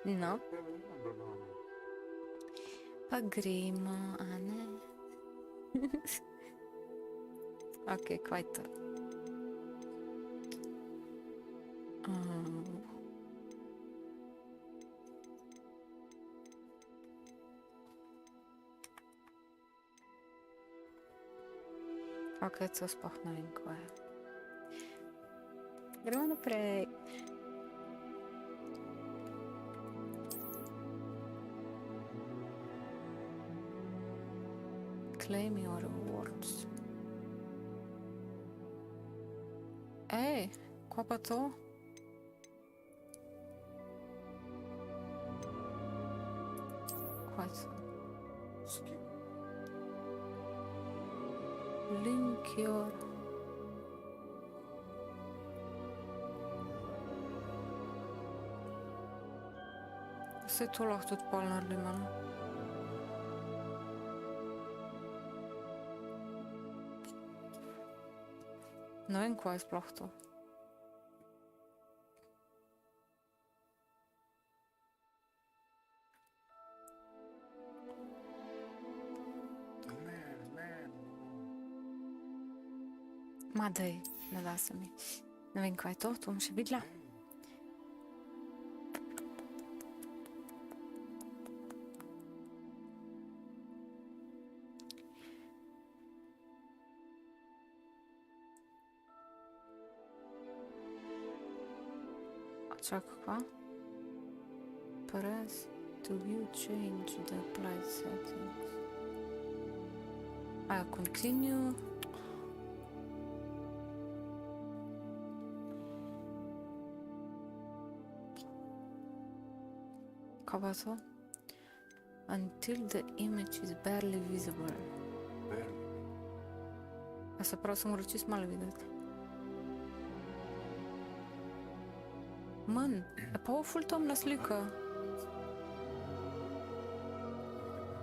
No, pa gremo, a ne? Ok, kaj je to? Ok, to sploh ne vem, kaj je. Gremo naprej. Claim your rewards. Ej, kaj pa to? Kaj je to? Link your... Vse to lahko tudi pol naredim, ali? Ne vem, kaj je sploh to. Ma dej, ne da se mi. Ne vem, kaj je to, to bom še videla. Čakaj, kva? Press to view change the applied settings. Aja, continue. Kaj pa to? Until the image is barely visible. A se prav se mora čist malo videti. Manj, je pa ovo ful temna slika.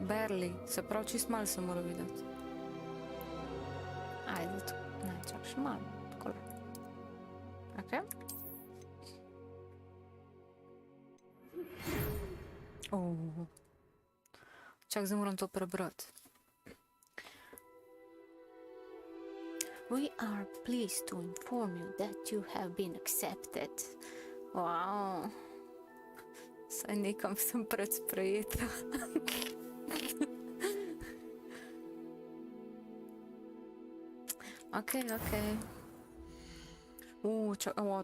Barely, se prav čist malo se mora videti. Ajde, ne, čak še malo, takole. Ok? Čak, zdaj moram to prebrati. We are pleased to inform you that you have been accepted. Wow. Saj nekam sem predsprejeta. Ok.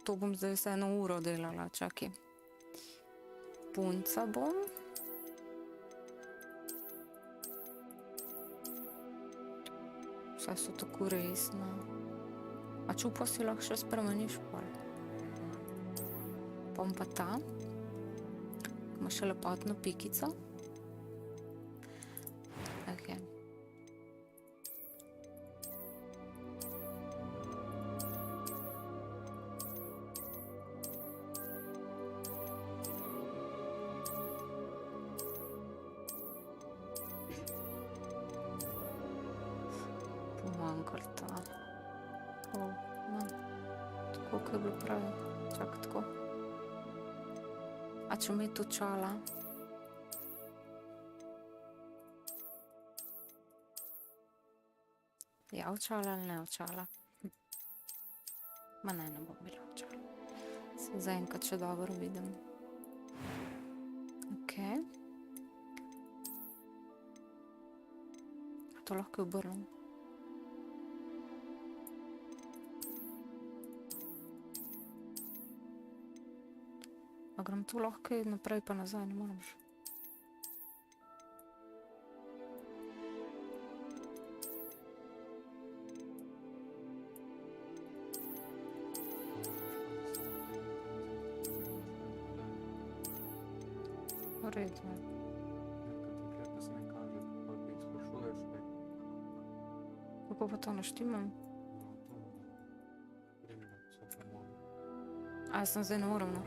To bom zdaj vse 1 uro delala, čakaj. Punca bom. Vse so tako resno. A čupa si lahko še spremeniš pol. Bom pa ta. Ima še lepotno pikico. Ok. Pomanjkalo ta. Ne. Tako, kaj bi pravi. Čak, tako. A če mi to čala? Ja, očala ali ne očala? Ma ne bom bila očala. Se zaenkrat še dobro vidim. Ok. A to lahko obrnem? A grem tu lahko naprej pa nazaj, ne moram še. V redu. Kako pa to naštimam? A jaz sem zdaj ne moram, no?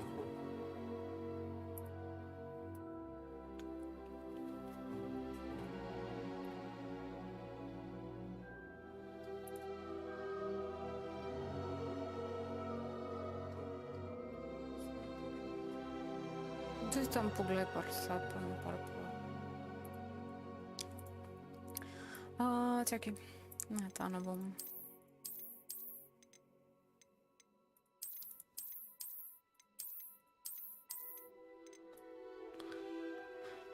Zdaj tam pogled, pa vse pa mi pa lepo. Čakaj. Ne, ta ne bom.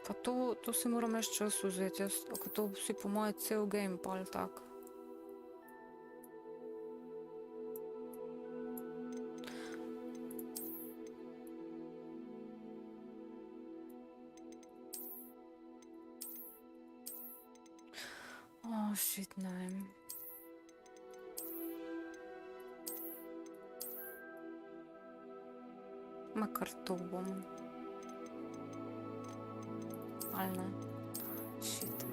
Pa to si moram jaz čas vzeti, to si po moje cel game pa ali tak. Shit, ne vem. Ma kar to bom. Ali ne? Shit.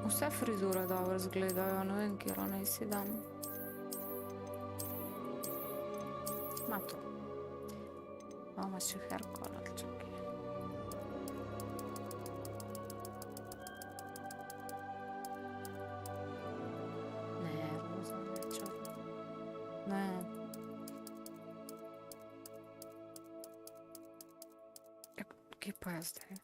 Vse frizure dobro izgledajo, ne vem, kjer naj si dam. Ma to. Ima še hair color, čakaj. Ne, roza, ne, čakaj. Ne. Kje pa je zdaj?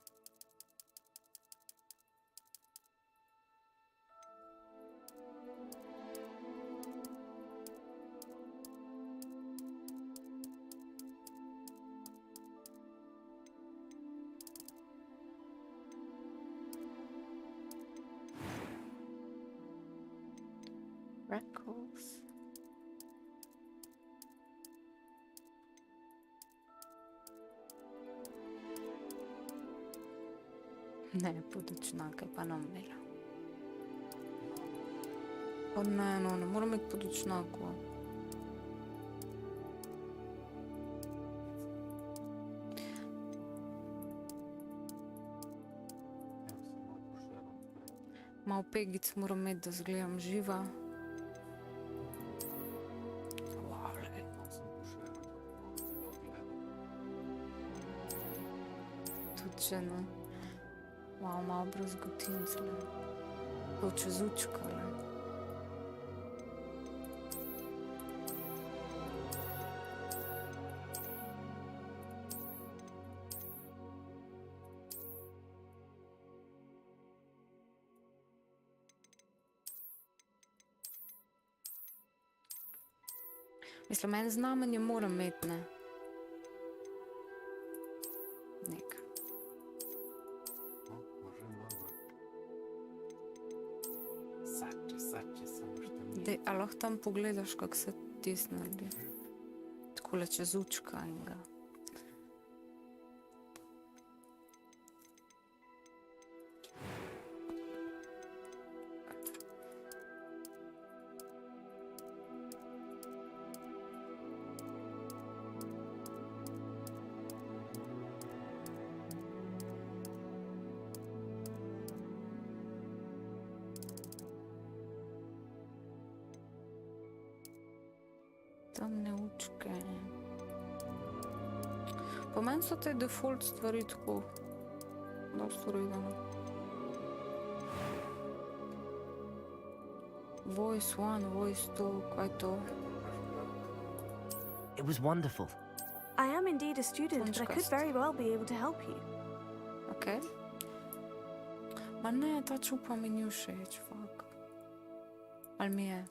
Records. Ne, podočnjake pa ne umela. Pa ne, no, ne moram imeti podočnjakov. Malo pegic moram imeti, da zgledam živa. Če ne. Wow, malo brezgotinc, le. To čez učka, le. Mislim, en znamenje moram imeti, ne. Nekaj. Dej, a lahko tam pogledaš, kako se tis naredi? Takole čez učka enega. Temne učke. Po meni so te default stvari tako dosti uredene. Voice 1, voice 2, kaj to? It was wonderful. I am indeed a student, but I could very well be able to help you. Ok. Ma ne, ta čupa mi ni všeč, fak. Ali mi je?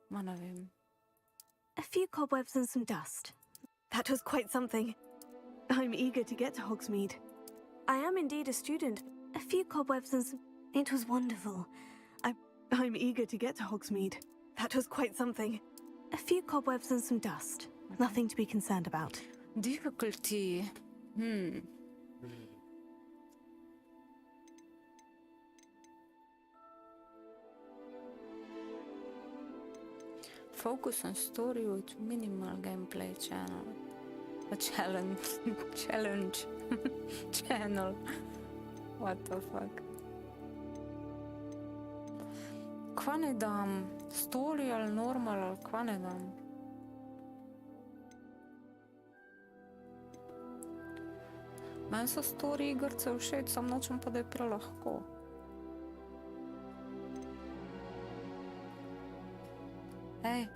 Ma ne vem. A few cobwebs and some dust. That was quite something. I'm eager to get to Hogsmeade. I am indeed a student. A few cobwebs and some... It was wonderful. I'm eager to get to Hogsmeade. That was quite something. A few cobwebs and some dust. Okay. Nothing to be concerned about. Difficulty. Focus on story with minimal gameplay channel. A challenge. Channel. What the fuck? Kva ne dam? Story ali normal ali kva ne dam? Meni so story igrice všeč, sam nočem pa, da je prelahko. Ej.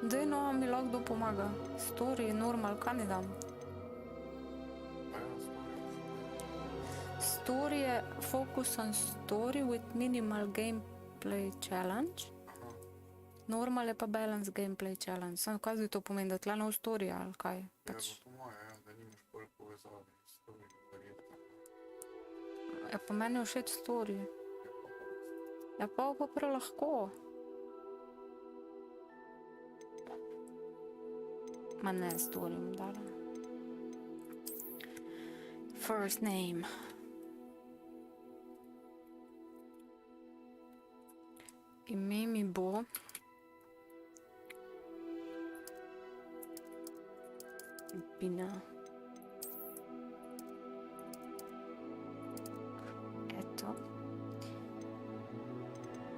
Daj no, mi lahko kdo pomaga. Story, normal, kaj ne dam? Story je focus on story with minimal gameplay challenge. Normal je pa balance gameplay challenge. Sam kaj zdaj to pomeni, da tle nov story ali kaj? Pač. Po moje, da nimaš bolj povezave s story, verjetno. Ja, pa meni je všeč story. Ja, pa prelahko. Ma ne, story bom dala. First name. Ime mi bo... Bina. Eto.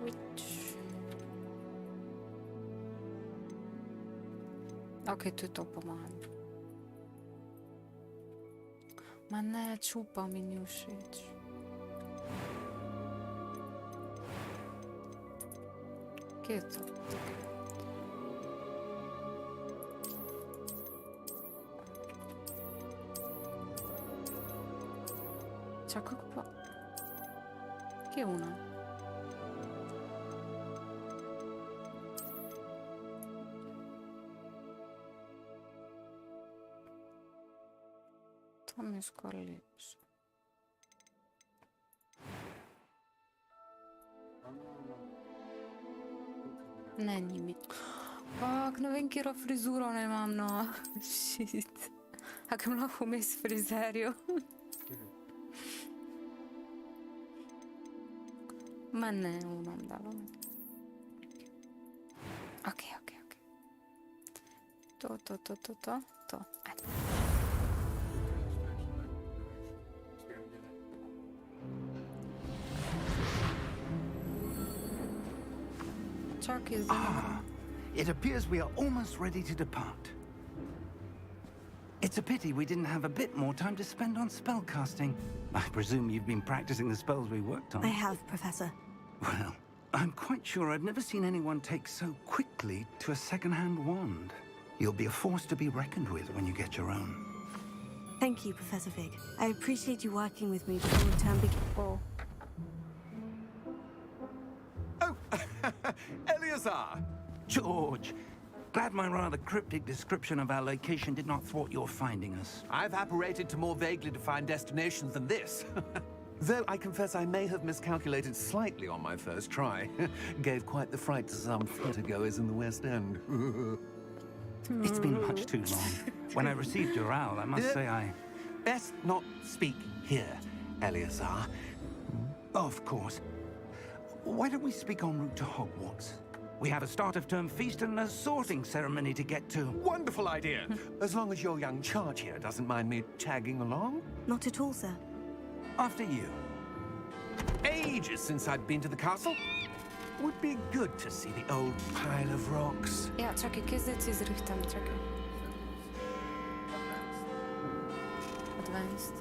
Which... Ok, to je to po mojem. Ma ne, čupa mi ni všeč. Kje je to? Čakaj, kako pa... Kje je ona? Tam je skoraj lepše. Ne, ni mi. Fak, ne vem, kjero frizuro ne imam, no. Shit. A kam lahko vmes frizerju? Ma ne, imam dalo. Ok. To. Ajde. Čakaj, zdaj ne morem. It appears we are almost ready to depart. It's a pity we didn't have a bit more time to spend on spellcasting. I presume you've been practicing the spells we worked on. I have, Professor. Well, I'm quite sure I've never seen anyone take so quickly to a second-hand wand. You'll be a force to be reckoned with when you get your own. Thank you, Professor Fig. I appreciate you working with me before the term begins. Oh. Oh, Eleazar! George, glad my rather cryptic description of our location did not thwart your finding us. I've apparated to more vaguely defined destinations than this. Though I confess I may have miscalculated slightly on my first try. Gave quite the fright to some theatre-goers in the West End. It's been much too long. When I received your owl, I must say I... Best not speak here, Eleazar. Of course. Why don't we speak en route to Hogwarts? We have a start-of-term feast and a sorting ceremony to get to. Wonderful idea! As long as your young charge here doesn't mind me tagging along. Not at all, sir. After you. Ages since I'd been to the castle. Would be good to see the old pile of rocks. Ja, čakaj, kje zdaj si zrihtam, čakaj. Advanced.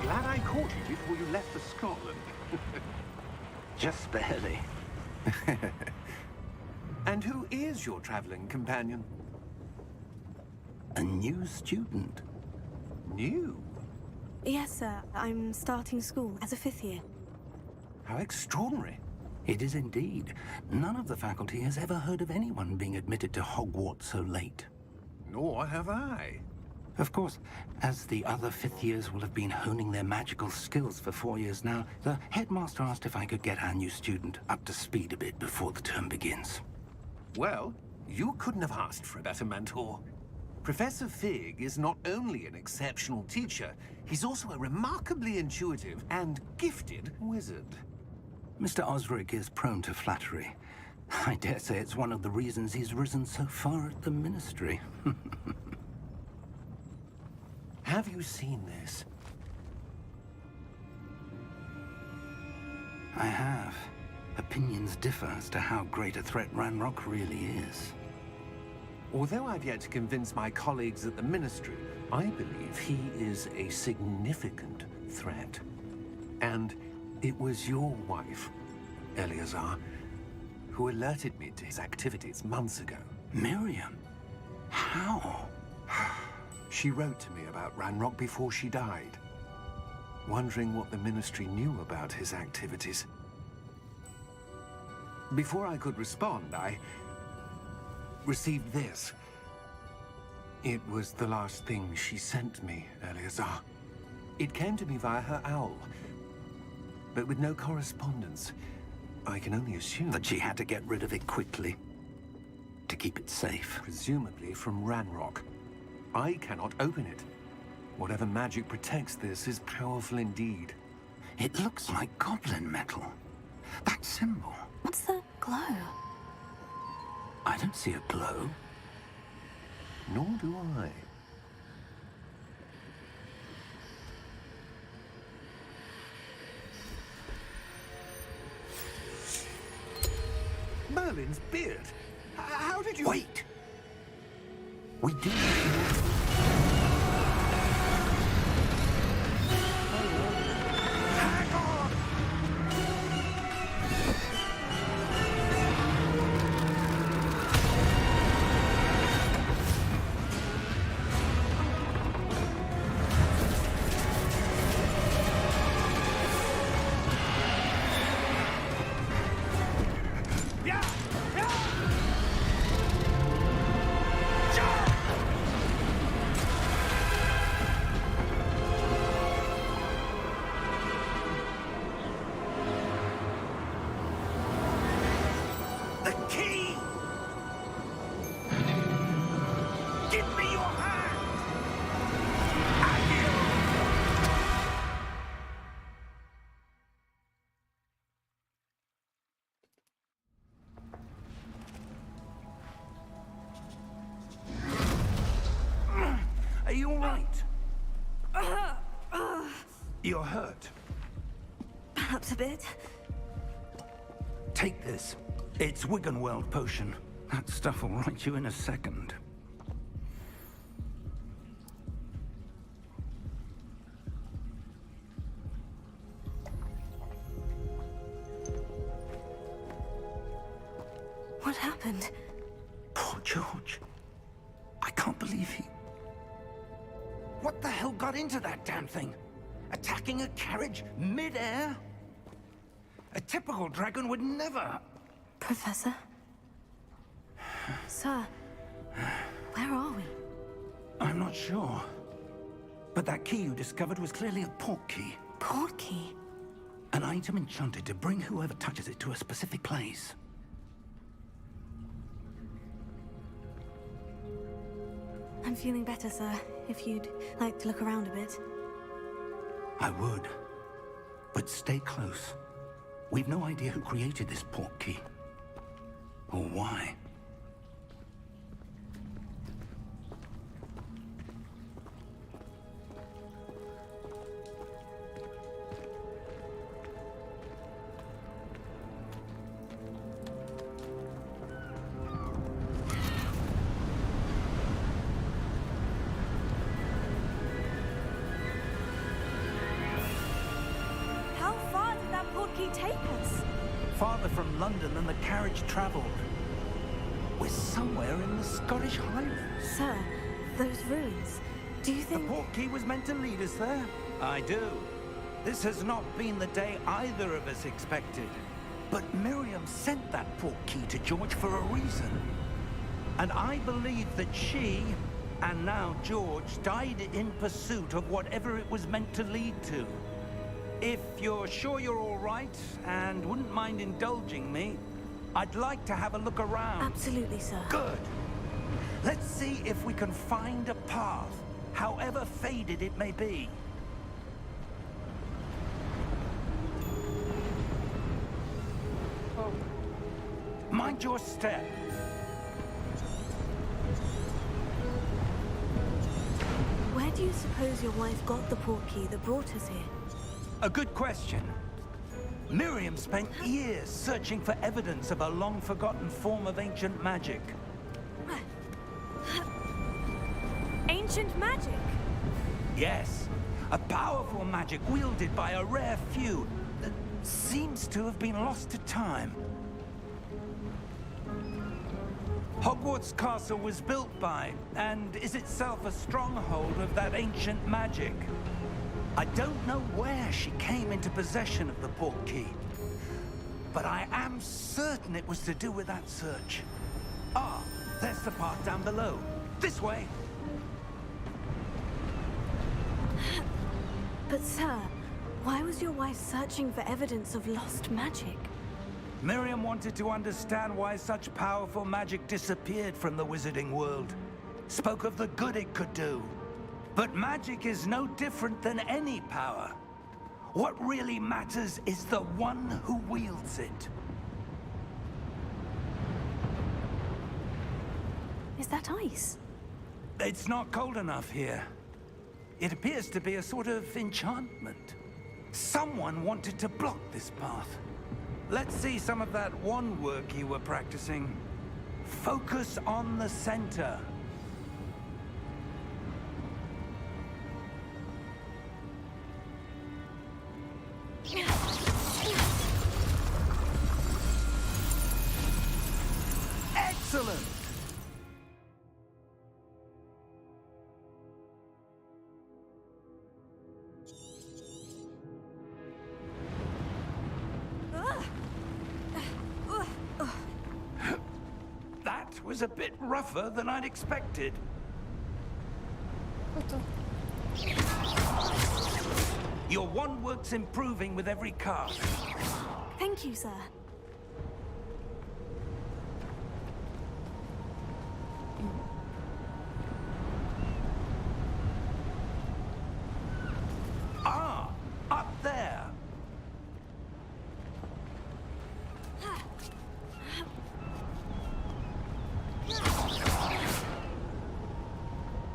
Glad I caught you before you left for Scotland. Just barely. And who is your traveling companion? A new student. New? Yes, sir. I'm starting school as a 5th year. How extraordinary. It is indeed. None of the faculty has ever heard of anyone being admitted to Hogwarts so late. Nor have I. Of course, as the other 5th years will have been honing their magical skills for 4 years now, the headmaster asked if I could get our new student up to speed a bit before the term begins. Well, you couldn't have asked for a better mentor. Professor Fig is not only an exceptional teacher, he's also a remarkably intuitive and gifted wizard. Mr. Osric is prone to flattery. I dare say it's one of the reasons he's risen so far at the Ministry. Have you seen this? I have. Opinions differ as to how great a threat Ranrock really is. Although I've yet to convince my colleagues at the Ministry, I believe he is a significant threat. And it was your wife, Eleazar, who alerted me to his activities months ago. Miriam? How? She wrote to me about Ranrock before she died, wondering what the Ministry knew about his activities. Before I could respond, I received this. It was the last thing she sent me, Eleazar. It came to me via her owl, but with no correspondence. I can only assume That she had to get rid of it quickly, to keep it safe. presumably from Ranrock. I cannot open it. Whatever magic protects this is powerful indeed. It looks like goblin metal. That symbol. What's the glow? I don't see a glow. Nor do I. Merlin's beard. How did you... Wait! We do. Hang on! Yeah! Yeah! The key! Give me your hand! Are you all right? You're hurt. Perhaps a bit. Take this. It's Wiggenweld potion. That stuff will right you in a second. What happened? Poor George. I can't believe he... What the hell got into that damn thing? Attacking a carriage mid-air? A typical dragon would never... Professor? Sir, where are we? I'm not sure. But that key you discovered was clearly a port key. Port key? An item enchanted to bring whoever touches it to a specific place. I'm feeling better, sir. If you'd like to look around a bit. I would. But stay close. We've no idea who created this port key. Or why. How far did that port key take us? Farther from London than the carriage traveled. We're somewhere in the Scottish Highlands. Sir, those ruins. Do you The think... portkey was meant to lead us there? I do. This has not been the day either of us expected. But Miriam sent that portkey to George for a reason. And I believe that she, and now George, died in pursuit of whatever it was meant to lead to. If you're sure you're all right, and wouldn't mind indulging me, I'd like to have a look around. Absolutely, sir. Good. Let's see if we can find a path, however faded it may be. Oh, Mind your step. Where do you suppose your wife got the portkey that brought us here? A good question. Miriam spent years searching for evidence of a long-forgotten form of ancient magic. Ancient magic? Yes, a powerful magic wielded by a rare few that seems to have been lost to time. Hogwarts Castle was built by, and is itself a stronghold of that ancient magic. I don't know where she came into possession of the portkey, but I am certain it was to do with that search. Ah, there's the path down below. This way. But sir, why was your wife searching for evidence of lost magic? Miriam wanted to understand why such powerful magic disappeared from the wizarding world. Spoke of the good it could do. But magic is no different than any power. What really matters is the one who wields it. Is that ice? It's not cold enough here. It appears to be a sort of enchantment. Someone wanted to block this path. Let's see some of that wand work you were practicing. Focus on the center. Excellent! That was a bit rougher than I'd expected. what the? Your wand work's improving with every cast. Thank you, sir. Ah, up there.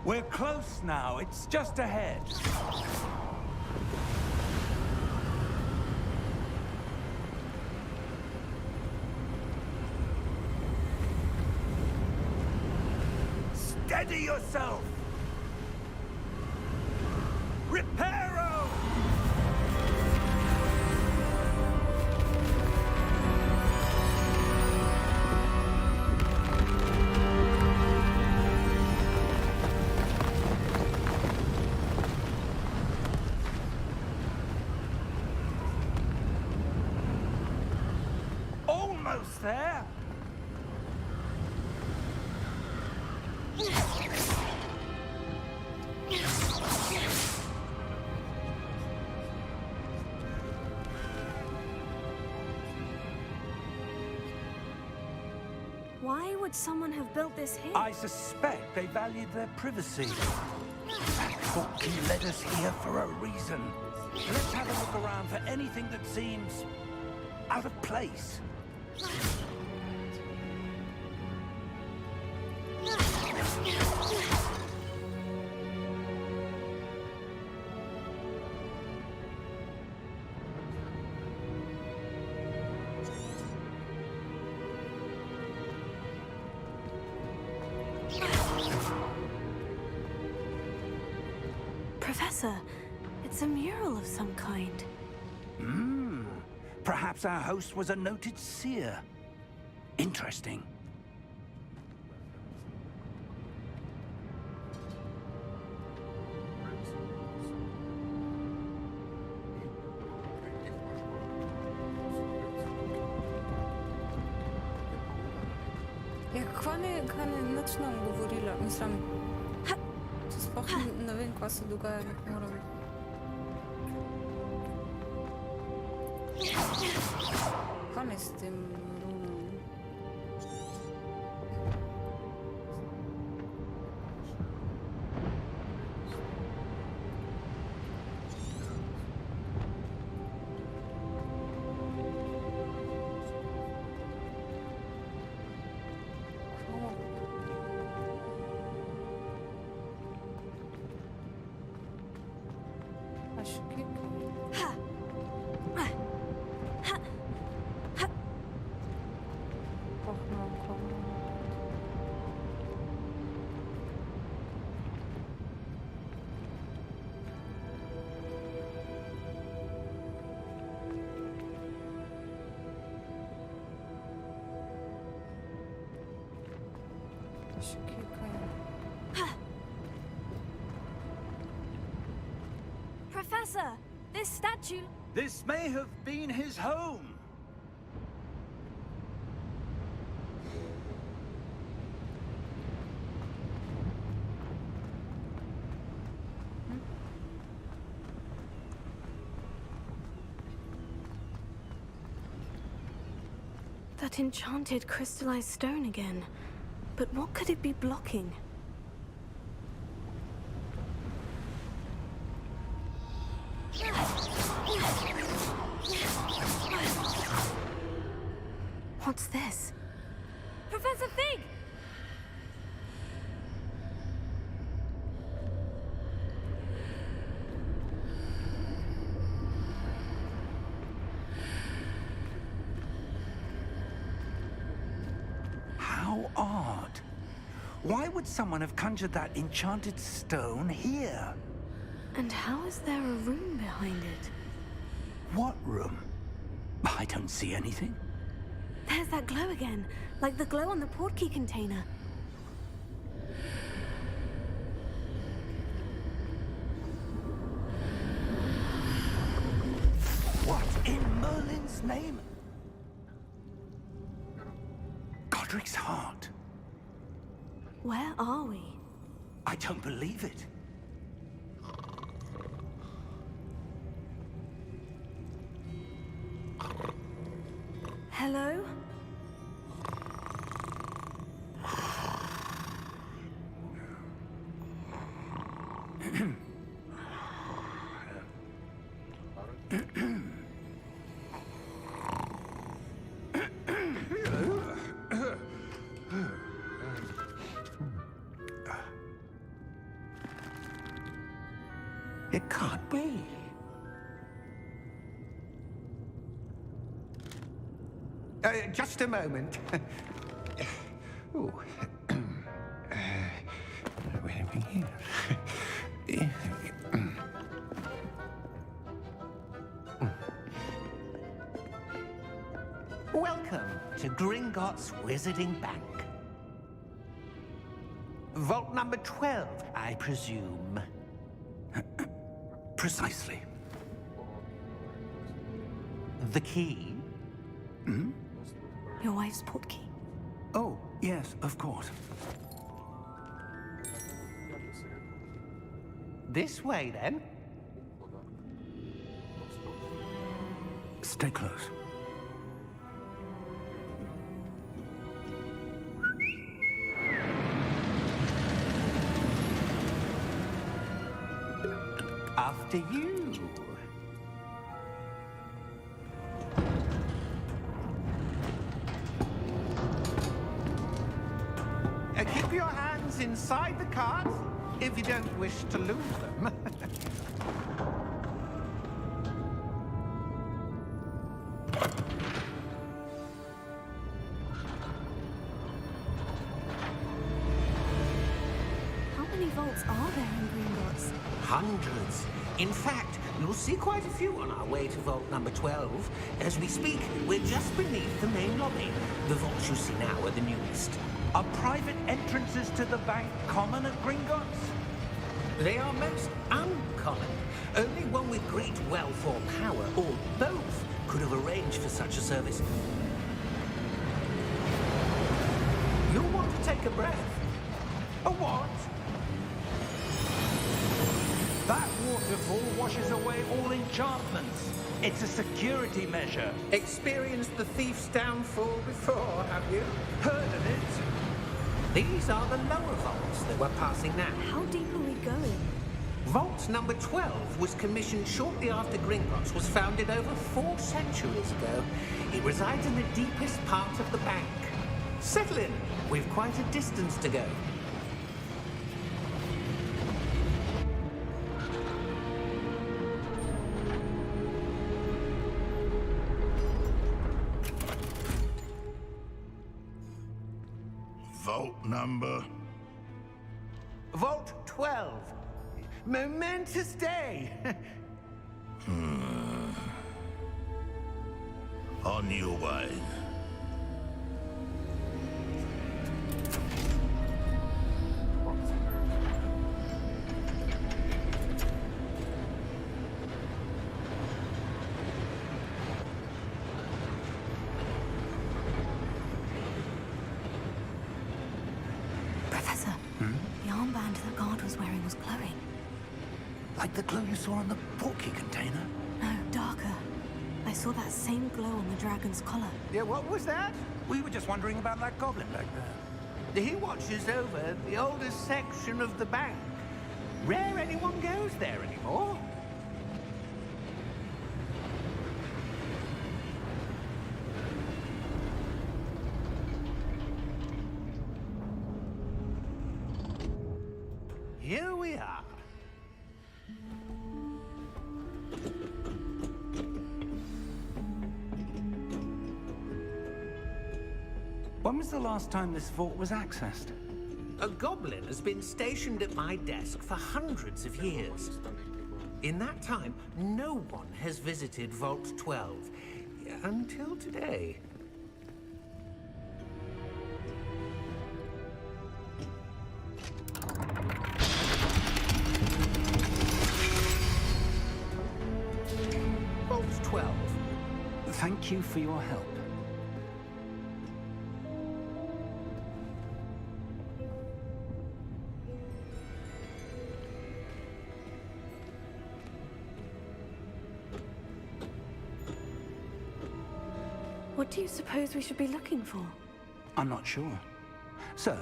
We're close now. It's just ahead. Steady yourself. Reparo! Almost there. Why would someone have built this here? I suspect they valued their privacy. That portkey led us here for a reason. Let's have a look around for anything that seems out of place. Professor, it's a mural of some kind. Perhaps our host was a noted seer. Interesting. Квани начнем говорила, мислам, че спох не вем кога се догаѓа, мора би. Квани с тим руном? Acho que... Acho que caiu. Professor, this statue... This may have been his home. That enchanted crystallized stone again. But what could it be blocking? What's this? Professor Fig! How odd. Why would someone have conjured that enchanted stone here? And how is there a room behind it? What room? I don't see anything. There's that glow again, like the glow on the portkey container. What in Merlin's name? Godric's heart. Where are we? I don't believe it. Hello? It can't be. Just a moment. Oh. Wait a minute here. Welcome to Gringotts Wizarding Bank. Vault number 12, I presume. Precisely. The key? Your wife's portkey. Oh, yes, of course. This way, then. Stay close. After you. Keep your hands inside the cards if you don't wish to lose them. How many vaults are there in Gringotts? Hundreds. In fact, we'll see quite a few on our way to vault number 12. As we speak, we're just beneath the main lobby. The vaults you see now are the newest. Are private entrances to the bank common at Gringotts? They are most uncommon. Only one with great wealth or power, or both, could have arranged for such a service. You'll want to take a breath. A what? That waterfall washes away all enchantments. It's a security measure. Experienced the thief's downfall before, have you? Heard of it? These are the lower vaults that we're passing now. How deep are we going? Vault number 12 was commissioned shortly after Gringotts was founded over 4 centuries ago. It resides in the deepest part of the bank. Settle in. We've quite a distance to go. Vault number. Vault 12. Momentous day. On your way. Professor, the armband that guard was wearing was glowing. Like the glow you saw on the portkey container? No, darker. I saw that same glow on the dragon's collar. Yeah, what was that? We were just wondering about that goblin back there. He watches over the oldest section of the bank. Rare anyone goes there anymore. Here we are. When was the last time this vault was accessed? A goblin has been stationed at my desk for hundreds of years. In that time, no one has visited Vault 12 until today. Vault 12. Thank you for your help. What do you suppose we should be looking for? I'm not sure. Sir,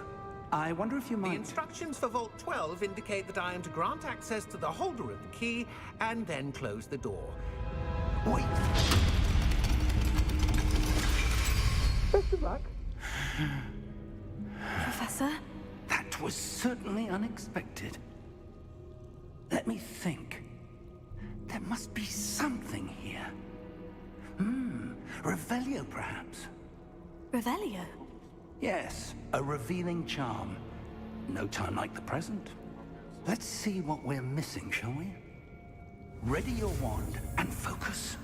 I wonder if you The might... instructions for Vault 12 indicate that I am to grant access to the holder of the key and then close the door. Wait! Best of luck. Professor? That was certainly unexpected. Let me think. There must be something here. Revelio, perhaps? Revelio? Yes, a revealing charm. No time like the present. Let's see what we're missing, shall we? Ready your wand and focus.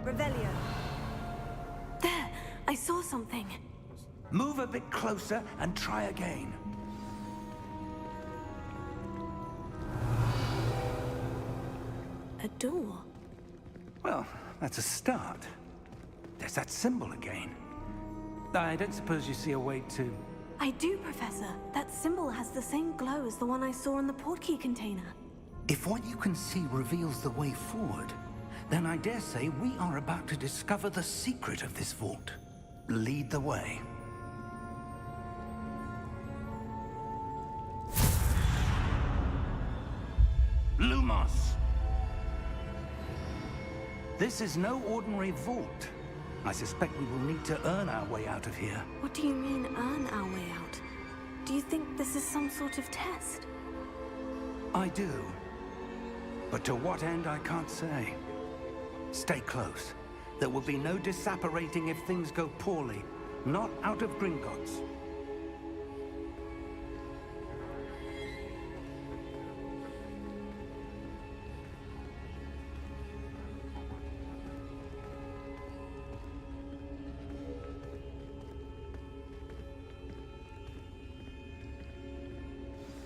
Revelio. There! I saw something. Move a bit closer and try again. A door. Well, that's a start. There's that symbol again. I don't suppose you see a way to... I do, Professor. That symbol has the same glow as the one I saw in the portkey container. If what you can see reveals the way forward, then I dare say we are about to discover the secret of this vault. Lead the way. Lumos! This is no ordinary vault. I suspect we will need to earn our way out of here. What do you mean, earn our way out? Do you think this is some sort of test? I do. But to what end, I can't say. Stay close. There will be no disapparating if things go poorly. Not out of Gringotts.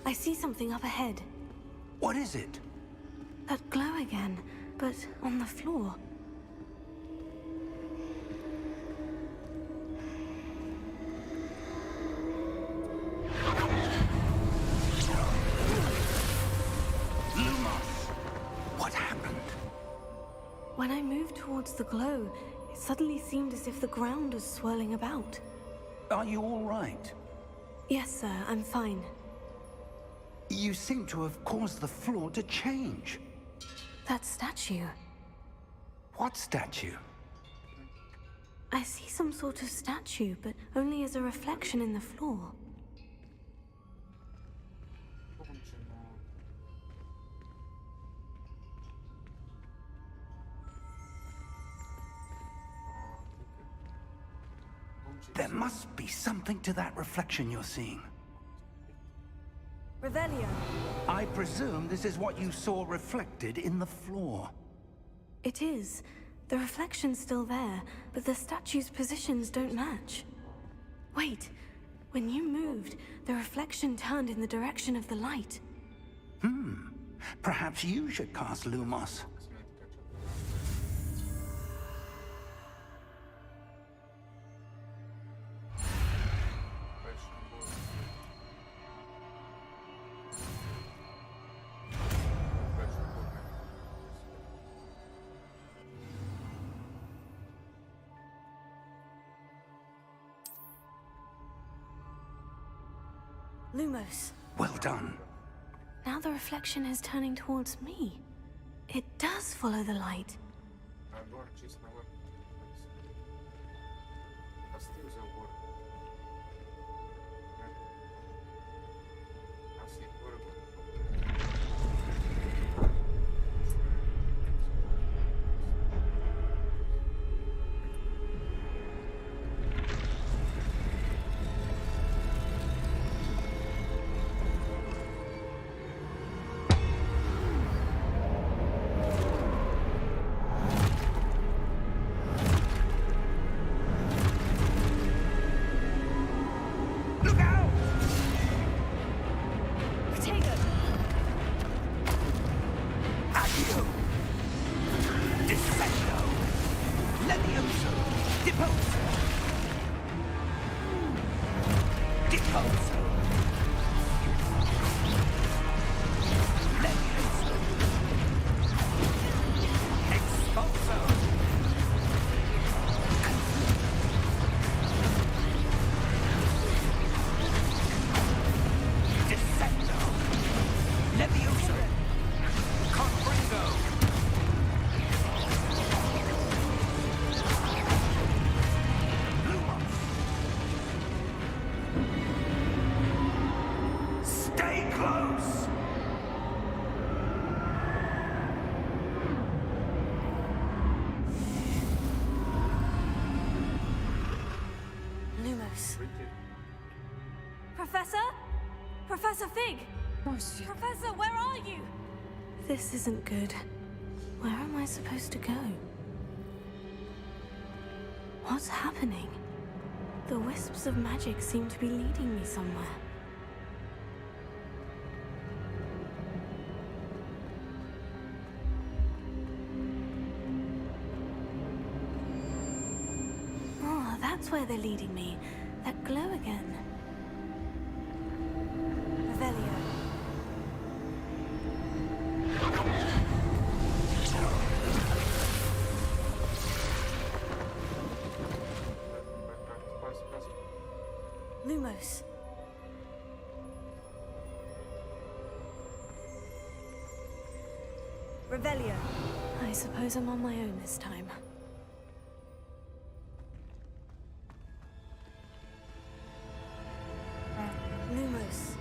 I see something up ahead. What is it? That glow again, but on the floor. Lumos! What happened? When I moved towards the glow, it suddenly seemed as if the ground was swirling about. Are you all right? Yes, sir, I'm fine. You seem to have caused the floor to change. That statue. What statue? I see some sort of statue, but only as a reflection in the floor. There must be something to that reflection you're seeing. Revelio. I presume this is what you saw reflected in the floor. It is. The reflection's still there, but the statue's positions don't match. Wait. When you moved, the reflection turned in the direction of the light. Perhaps you should cast Lumos. Lumos. Well done. Now the reflection is turning towards me. It does follow the light. Набор чист набор. Остыл забор. Assim, bora. Look out! Potato! Accio! Dissecto! Levioso! Deposo! Deposo! Levioso! Expulso! Dissecto! Levioso! Confringo! Lumos! Stay close! Lumos. Professor? Professor Fig! Monsieur. Professor, where are you? This isn't good. Where am I supposed to go? What's happening? The wisps of magic seem to be leading me somewhere. Oh, that's where they're leading me. That glow again. Revelio. Lumos. Revelio. I suppose I'm on my own this time. Lumos.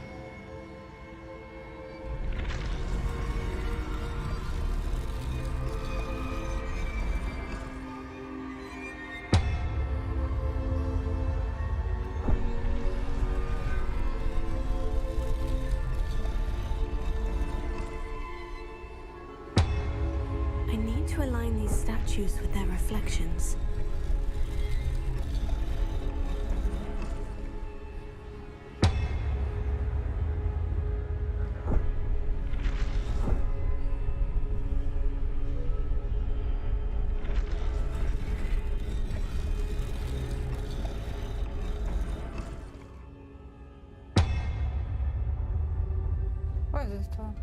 these statues with their reflections. What is this one?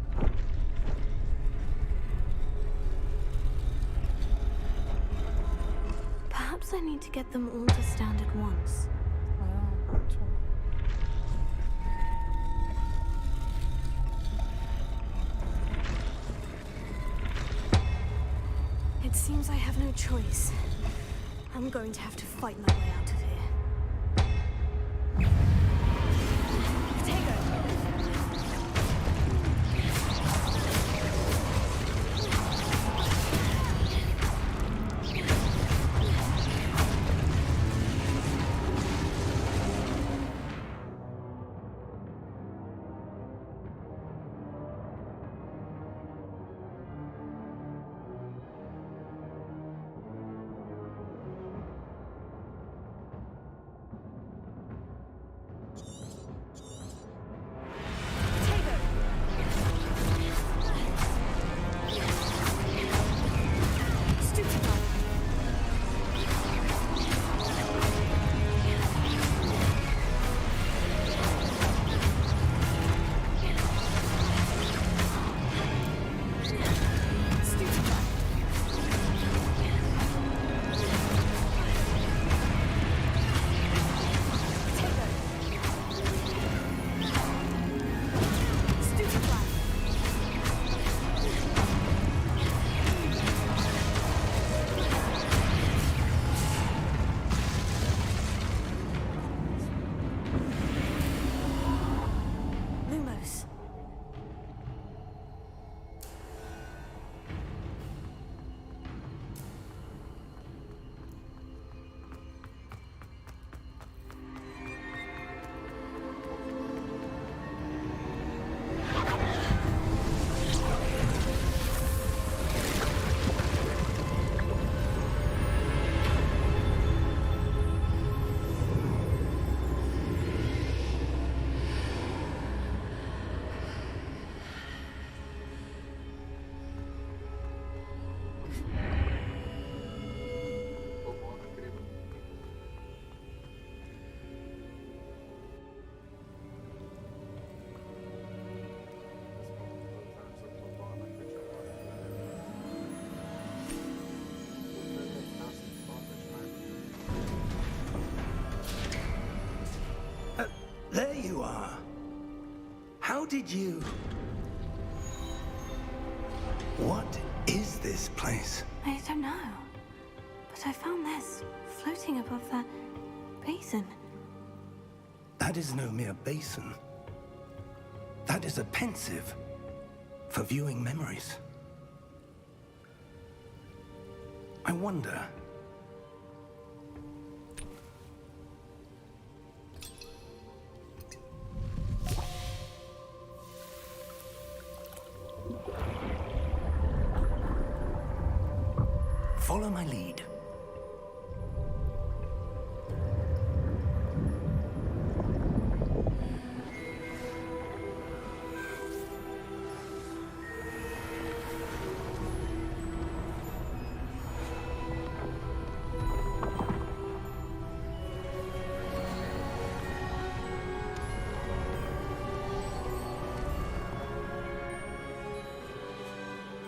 Perhaps I need to get them all to stand at once. Wow, çok. It seems I have no choice. I'm going to have to fight my way out of here. There you are. How did you... What is this place? I don't know. But I found this floating above that basin. That is no mere basin. That is a pensive for viewing memories. I wonder... Follow my lead.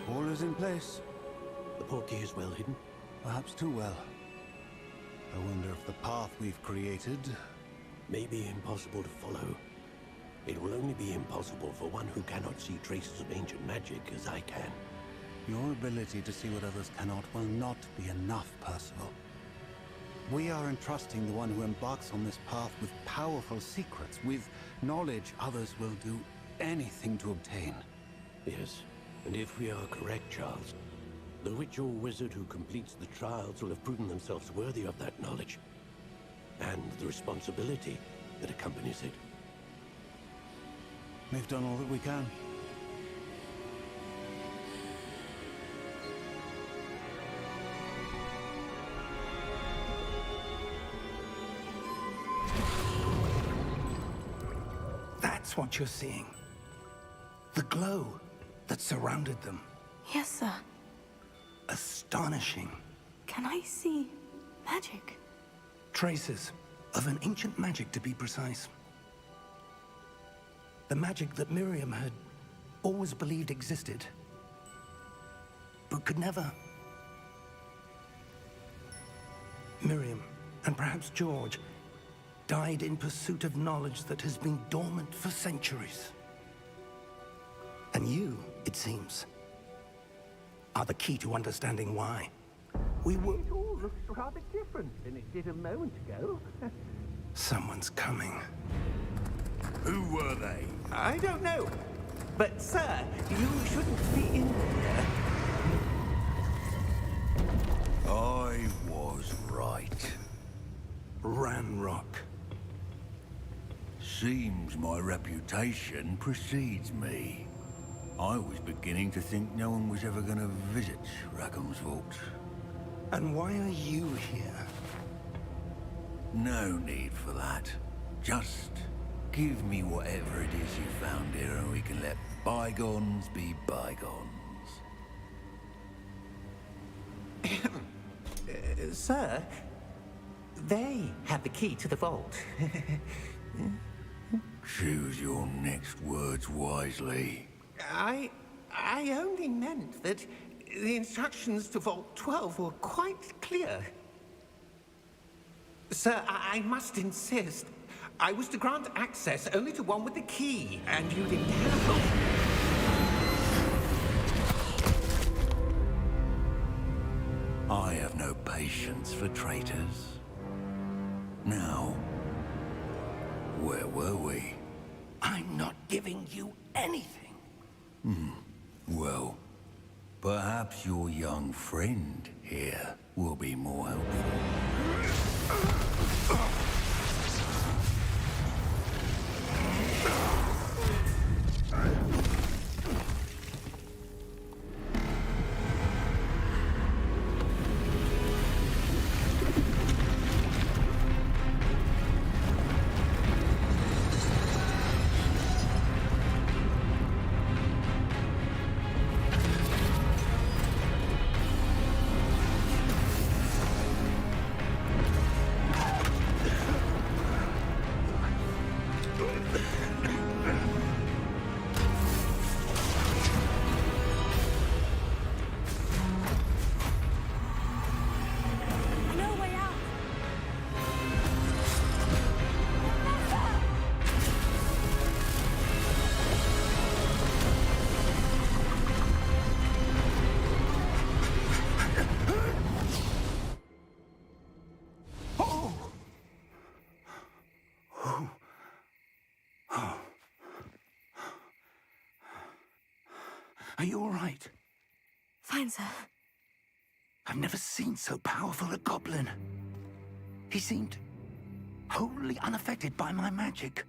All is in place. The portkey is well hidden. Perhaps too well. I wonder if the path we've created... May be impossible to follow. It will only be impossible for one who cannot see traces of ancient magic as I can. Your ability to see what others cannot will not be enough, Percival. We are entrusting the one who embarks on this path with powerful secrets, with knowledge others will do anything to obtain. Yes, and if we are correct, Charles, the witch or wizard who completes the trials will have proven themselves worthy of that knowledge, and the responsibility that accompanies it. We've done all that we can. That's what you're seeing. The glow that surrounded them. Yes, sir. Astonishing. Can I see magic? Traces of an ancient magic, to be precise. The magic that Miriam had always believed existed, but could never. Miriam, and perhaps George, died in pursuit of knowledge that has been dormant for centuries. And you, it seems, are the key to understanding why. We were... It all looks rather different than it did a moment ago. Someone's coming. Who were they? I don't know. But, sir, you shouldn't be in here. I was right. Ranrock. Seems my reputation precedes me. I was beginning to think no one was ever going to visit Rackham's vault. And why are you here? No need for that. Just give me whatever it is you found here and we can let bygones be bygones. Sir, they have the key to the vault. Choose your next words wisely. I only meant that the instructions to Vault 12 were quite clear. Sir, I must insist. I was to grant access only to one with the key, and you didn't have them. I have no patience for traitors. Now, where were we? I'm not giving you anything. Well, perhaps your young friend here will be more helpful. No way out. Are you all right? Fine, sir. I've never seen so powerful a goblin. He seemed wholly unaffected by my magic.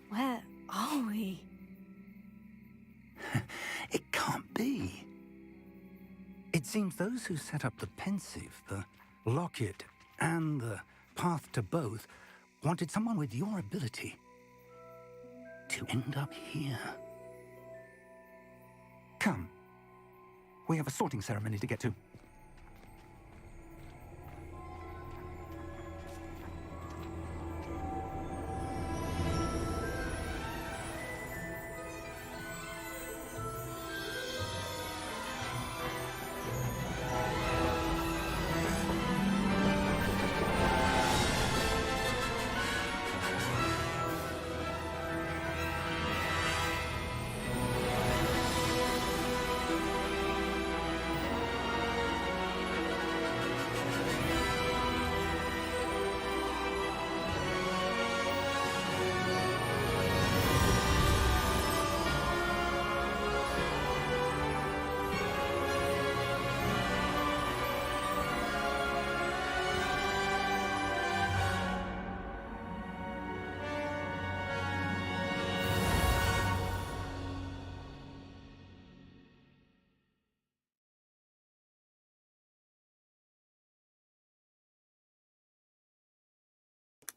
Where are we? It can't be. It seems those who set up the pensive, the locket, and the path to both wanted someone with your ability to end up here. Come. We have a sorting ceremony to get to.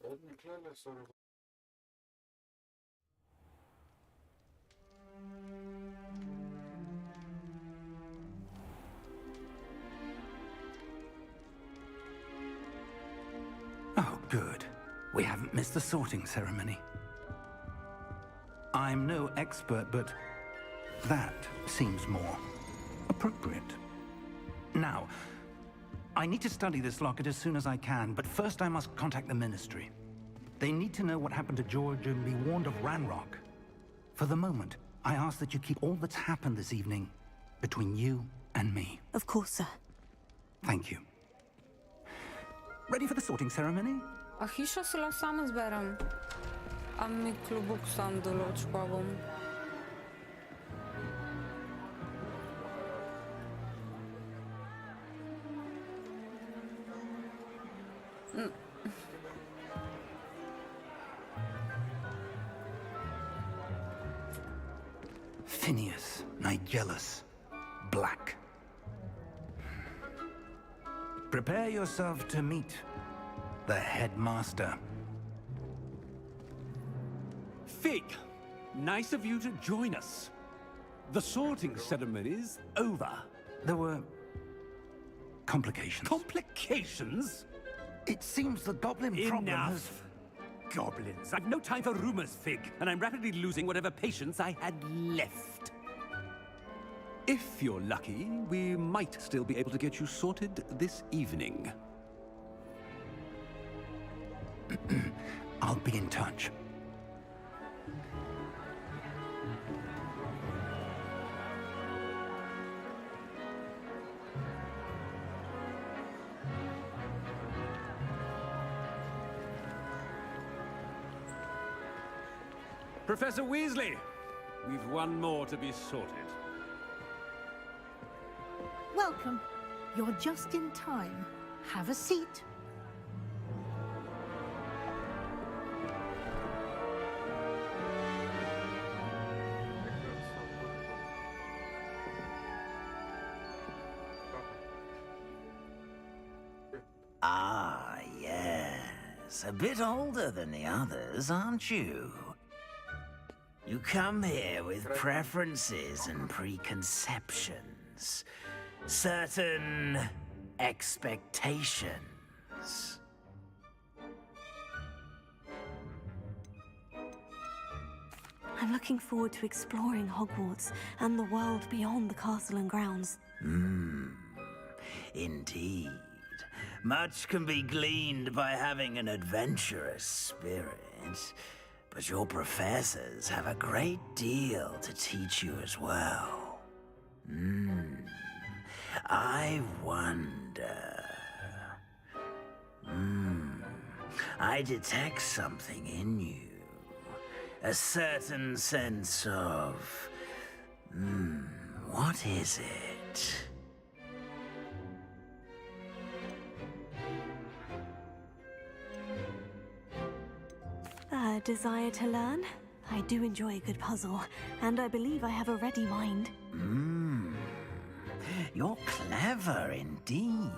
Ładnie klele, sorry. Good. We haven't missed the sorting ceremony. I'm no expert, but that seems more appropriate. Now, I need to study this locket as soon as I can, but first I must contact the Ministry. They need to know what happened to George and be warned of Ranrock. For the moment, I ask that you keep all that's happened this evening between you and me. Of course, sir. Thank you. Ready for the sorting ceremony? A hiša si lahko sama zberem. A mi klobuk sam določba bom. Phineas, Nigellus, Black. Prepare yourself to meet the headmaster. Fig, nice of you to join us. The sorting ceremony's over. There were complications. Complications? It seems the goblin problem has... Enough! Goblins. I've no time for rumors, Fig, and I'm rapidly losing whatever patience I had left. If you're lucky, we might still be able to get you sorted this evening. I'll be in touch. Professor Weasley, we've one more to be sorted. Welcome. You're just in time. Have a seat. Ah, yes. A bit older than the others, aren't you? You come here with preferences and preconceptions. Certain expectations. I'm looking forward to exploring Hogwarts and the world beyond the castle and grounds. Indeed. Much can be gleaned by having an adventurous spirit, but your professors have a great deal to teach you as well. I wonder... I detect something in you. A certain sense of... what is it? A desire to learn? I do enjoy a good puzzle, and I believe I have a ready mind. You're clever indeed.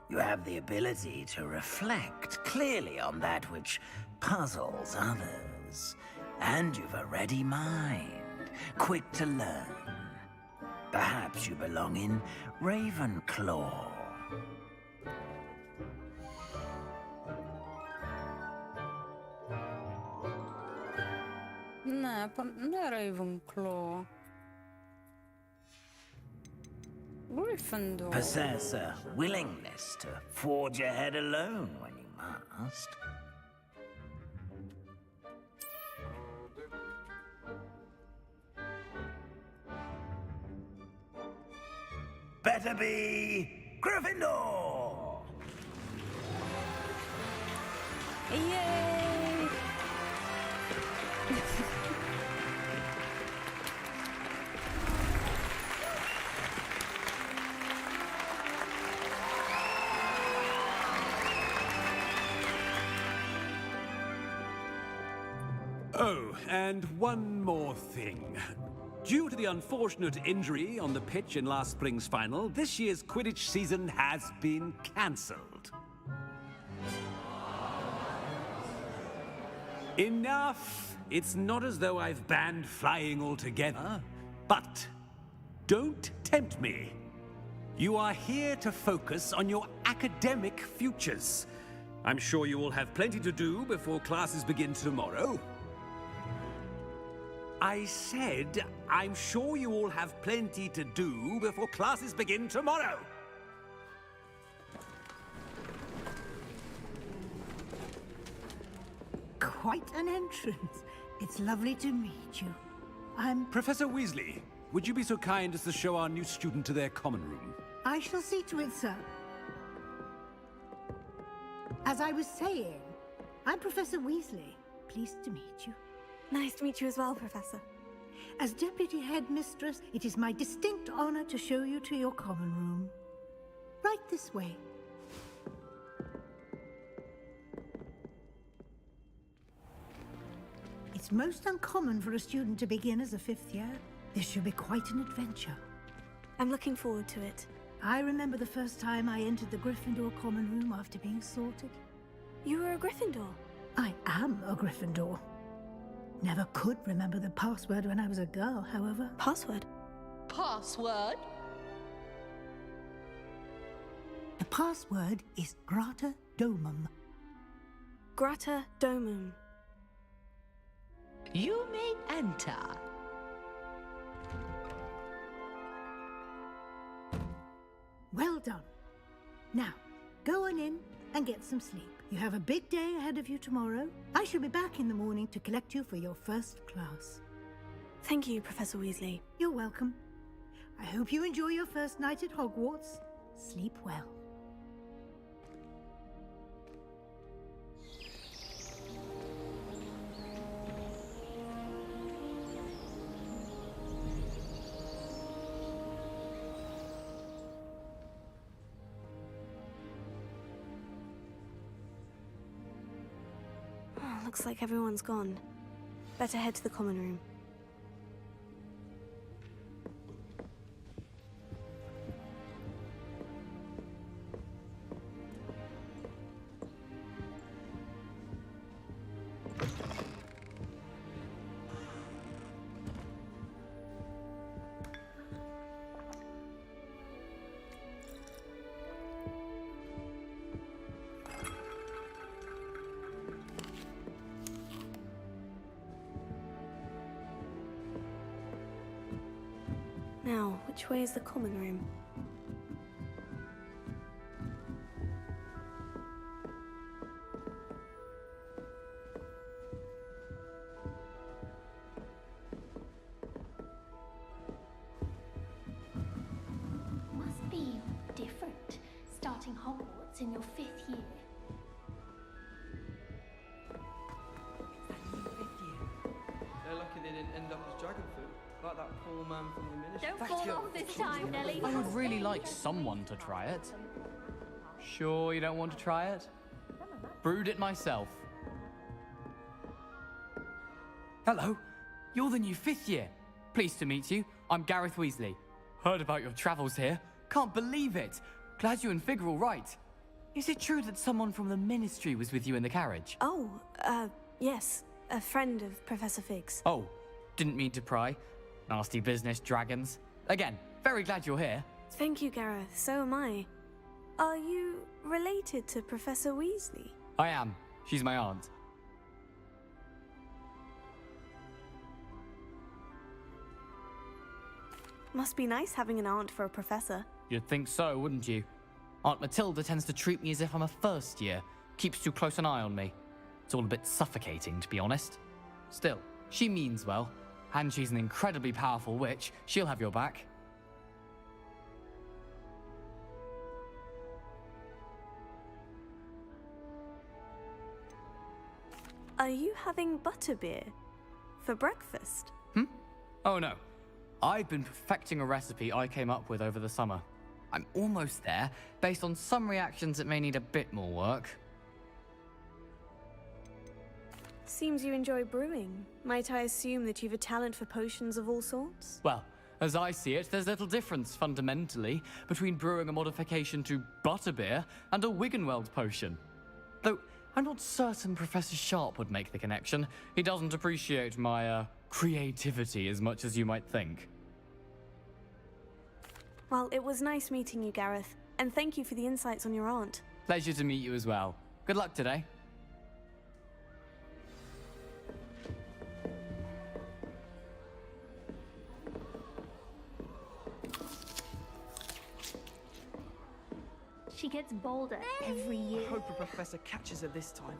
You have the ability to reflect clearly on that which puzzles others. And you've a ready mind, quick to learn. Perhaps you belong in Ravenclaw. Ne, pa ne Ravenclaw. Gryffindor. Possess a willingness to forge ahead alone when you must. Better be Gryffindor! Yay! Oh, and one more thing. Due to the unfortunate injury on the pitch in last spring's final, this year's Quidditch season has been cancelled. Enough! It's not as though I've banned flying altogether, but don't tempt me. You are here to focus on your academic futures. I'm sure you all have plenty to do before classes begin tomorrow. I said, I'm sure you all have plenty to do before classes begin tomorrow. Quite an entrance. It's lovely to meet you. Professor Weasley, would you be so kind as to show our new student to their common room? I shall see to it, sir. As I was saying, I'm Professor Weasley. Pleased to meet you. Nice to meet you as well, Professor. As Deputy Headmistress, it is my distinct honor to show you to your common room. Right this way. It's most uncommon for a student to begin as a 5th year. This should be quite an adventure. I'm looking forward to it. I remember the first time I entered the Gryffindor common room after being sorted. You were a Gryffindor? I am a Gryffindor. Never could remember the password when I was a girl, however. Password? Password? The password is Grata Domum. Grata Domum. You may enter. Well done. Now, go on in and get some sleep. You have a big day ahead of you tomorrow. I shall be back in the morning to collect you for your first class. Thank you, Professor Weasley. You're welcome. I hope you enjoy your first night at Hogwarts. Sleep well. Looks like everyone's gone. Better head to the common room. Now, which way is the common room? Must be different, starting Hogwarts in your 5th year. They're lucky they didn't end up as dragon food, like that poor man from the ministry. Don't fall off this time, Nelly. I would really like someone to try it. Sure you don't want to try it? Brewed it myself. Hello, you're the new 5th year. Pleased to meet you. I'm Gareth Weasley. Heard about your travels here. Can't believe it. Glad you and Fig are all right. Is it true that someone from the Ministry was with you in the carriage? Oh, yes. A friend of Professor Fig's. Oh, didn't mean to pry. Nasty business, dragons. Again, very glad you're here. Thank you, Gareth. So am I. Are you related to Professor Weasley? I am. She's my aunt. Must be nice having an aunt for a professor. You'd think so, wouldn't you? Aunt Matilda tends to treat me as if I'm a first year. Keeps too close an eye on me. It's all a bit suffocating, to be honest. Still, she means well. And she's an incredibly powerful witch. She'll have your back. Are you having butterbeer for breakfast? Oh no. I've been perfecting a recipe I came up with over the summer. I'm almost there. Based on some reactions, it may need a bit more work. Seems you enjoy brewing. Might I assume that you've a talent for potions of all sorts? Well, as I see it, there's little difference, fundamentally, between brewing a modification to butterbeer and a Wiggenweld potion. Though, I'm not certain Professor Sharp would make the connection. He doesn't appreciate my, creativity as much as you might think. Well, it was nice meeting you, Gareth. And thank you for the insights on your aunt. Pleasure to meet you as well. Good luck today. She gets bolder every year. I hope a professor catches her this time.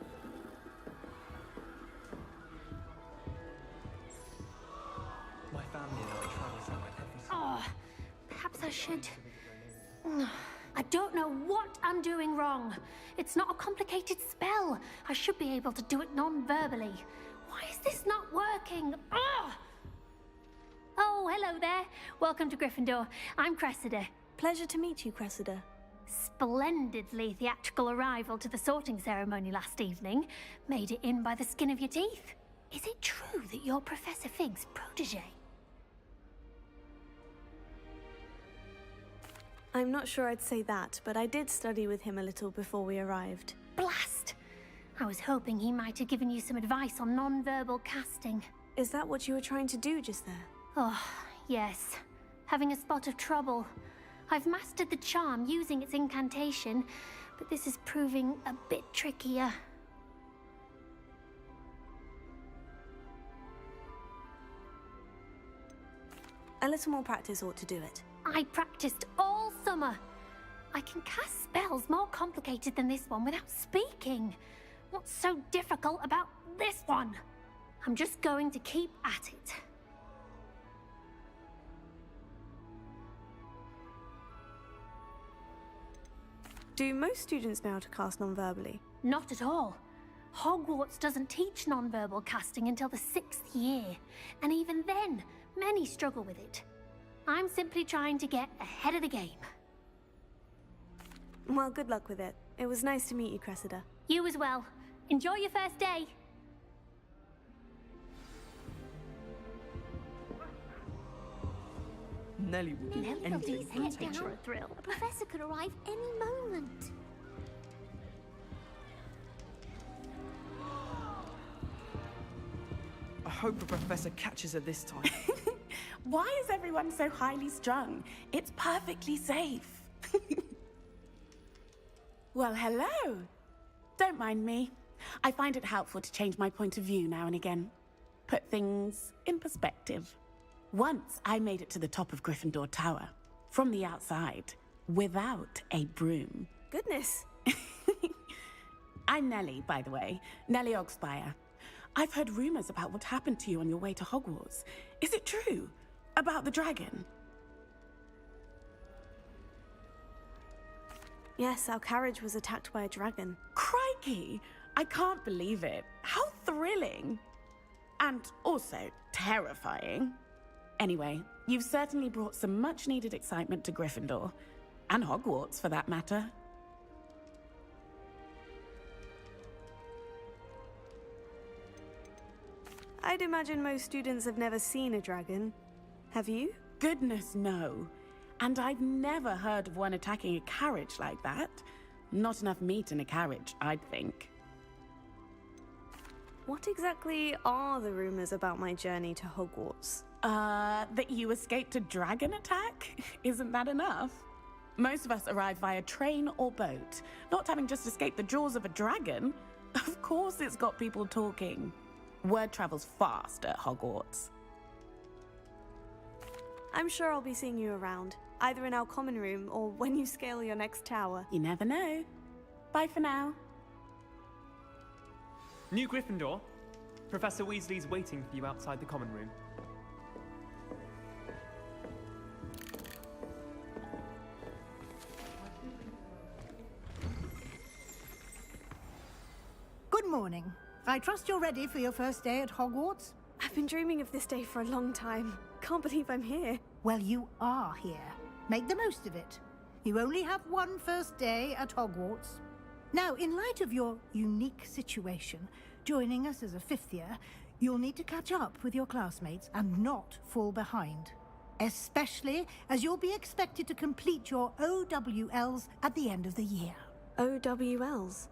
My family and I travel somewhere every summer. Oh, perhaps I should. I don't know what I'm doing wrong. It's not a complicated spell. I should be able to do it non-verbally. Why is this not working? Ugh! Oh, hello there. Welcome to Gryffindor. I'm Cressida. Pleasure to meet you, Cressida. Splendidly theatrical arrival to the sorting ceremony last evening. Made it in by the skin of your teeth. Is it true that you're Professor Fig's protege? I'm not sure I'd say that, but I did study with him a little before we arrived. Blast! I was hoping he might have given you some advice on non-verbal casting. Is that what you were trying to do just there? Oh, yes. Having a spot of trouble. I've mastered the charm using its incantation, but this is proving a bit trickier. A little more practice ought to do it. I practiced all summer. I can cast spells more complicated than this one without speaking. What's so difficult about this one? I'm just going to keep at it. Do most students know how to cast non-verbally? Not at all. Hogwarts doesn't teach non-verbal casting until the 6th year, and even then, many struggle with it. I'm simply trying to get ahead of the game. Well, good luck with it. It was nice to meet you, Cressida. You as well. Enjoy your first day. Nellie will do anything for attention. For a thrill. A professor could arrive any moment. I hope a professor catches her this time. Why is everyone so highly strung? It's perfectly safe. Well, hello. Don't mind me. I find it helpful to change my point of view now and again. Put things in perspective. Once I made it to the top of Gryffindor Tower, from the outside, without a broom. Goodness. I'm Nellie, by the way. Nellie Ogspire. I've heard rumors about what happened to you on your way to Hogwarts. Is it true? About the dragon? Yes, our carriage was attacked by a dragon. Crikey! I can't believe it. How thrilling! And also terrifying. Anyway, you've certainly brought some much-needed excitement to Gryffindor. And Hogwarts, for that matter. I'd imagine most students have never seen a dragon. Have you? Goodness, no. And I've never heard of one attacking a carriage like that. Not enough meat in a carriage, I'd think. What exactly are the rumors about my journey to Hogwarts? That you escaped a dragon attack? Isn't that enough? Most of us arrive via train or boat, not having just escaped the jaws of a dragon. Of course it's got people talking. Word travels fast at Hogwarts. I'm sure I'll be seeing you around, either in our common room or when you scale your next tower. You never know. Bye for now. New Gryffindor. Professor Weasley's waiting for you outside the common room. Good morning. I trust you're ready for your first day at Hogwarts? I've been dreaming of this day for a long time. Can't believe I'm here. Well, you are here. Make the most of it. You only have one first day at Hogwarts. Now, in light of your unique situation, joining us as a fifth year, you'll need to catch up with your classmates and not fall behind. Especially as you'll be expected to complete your OWLs at the end of the year. OWLs?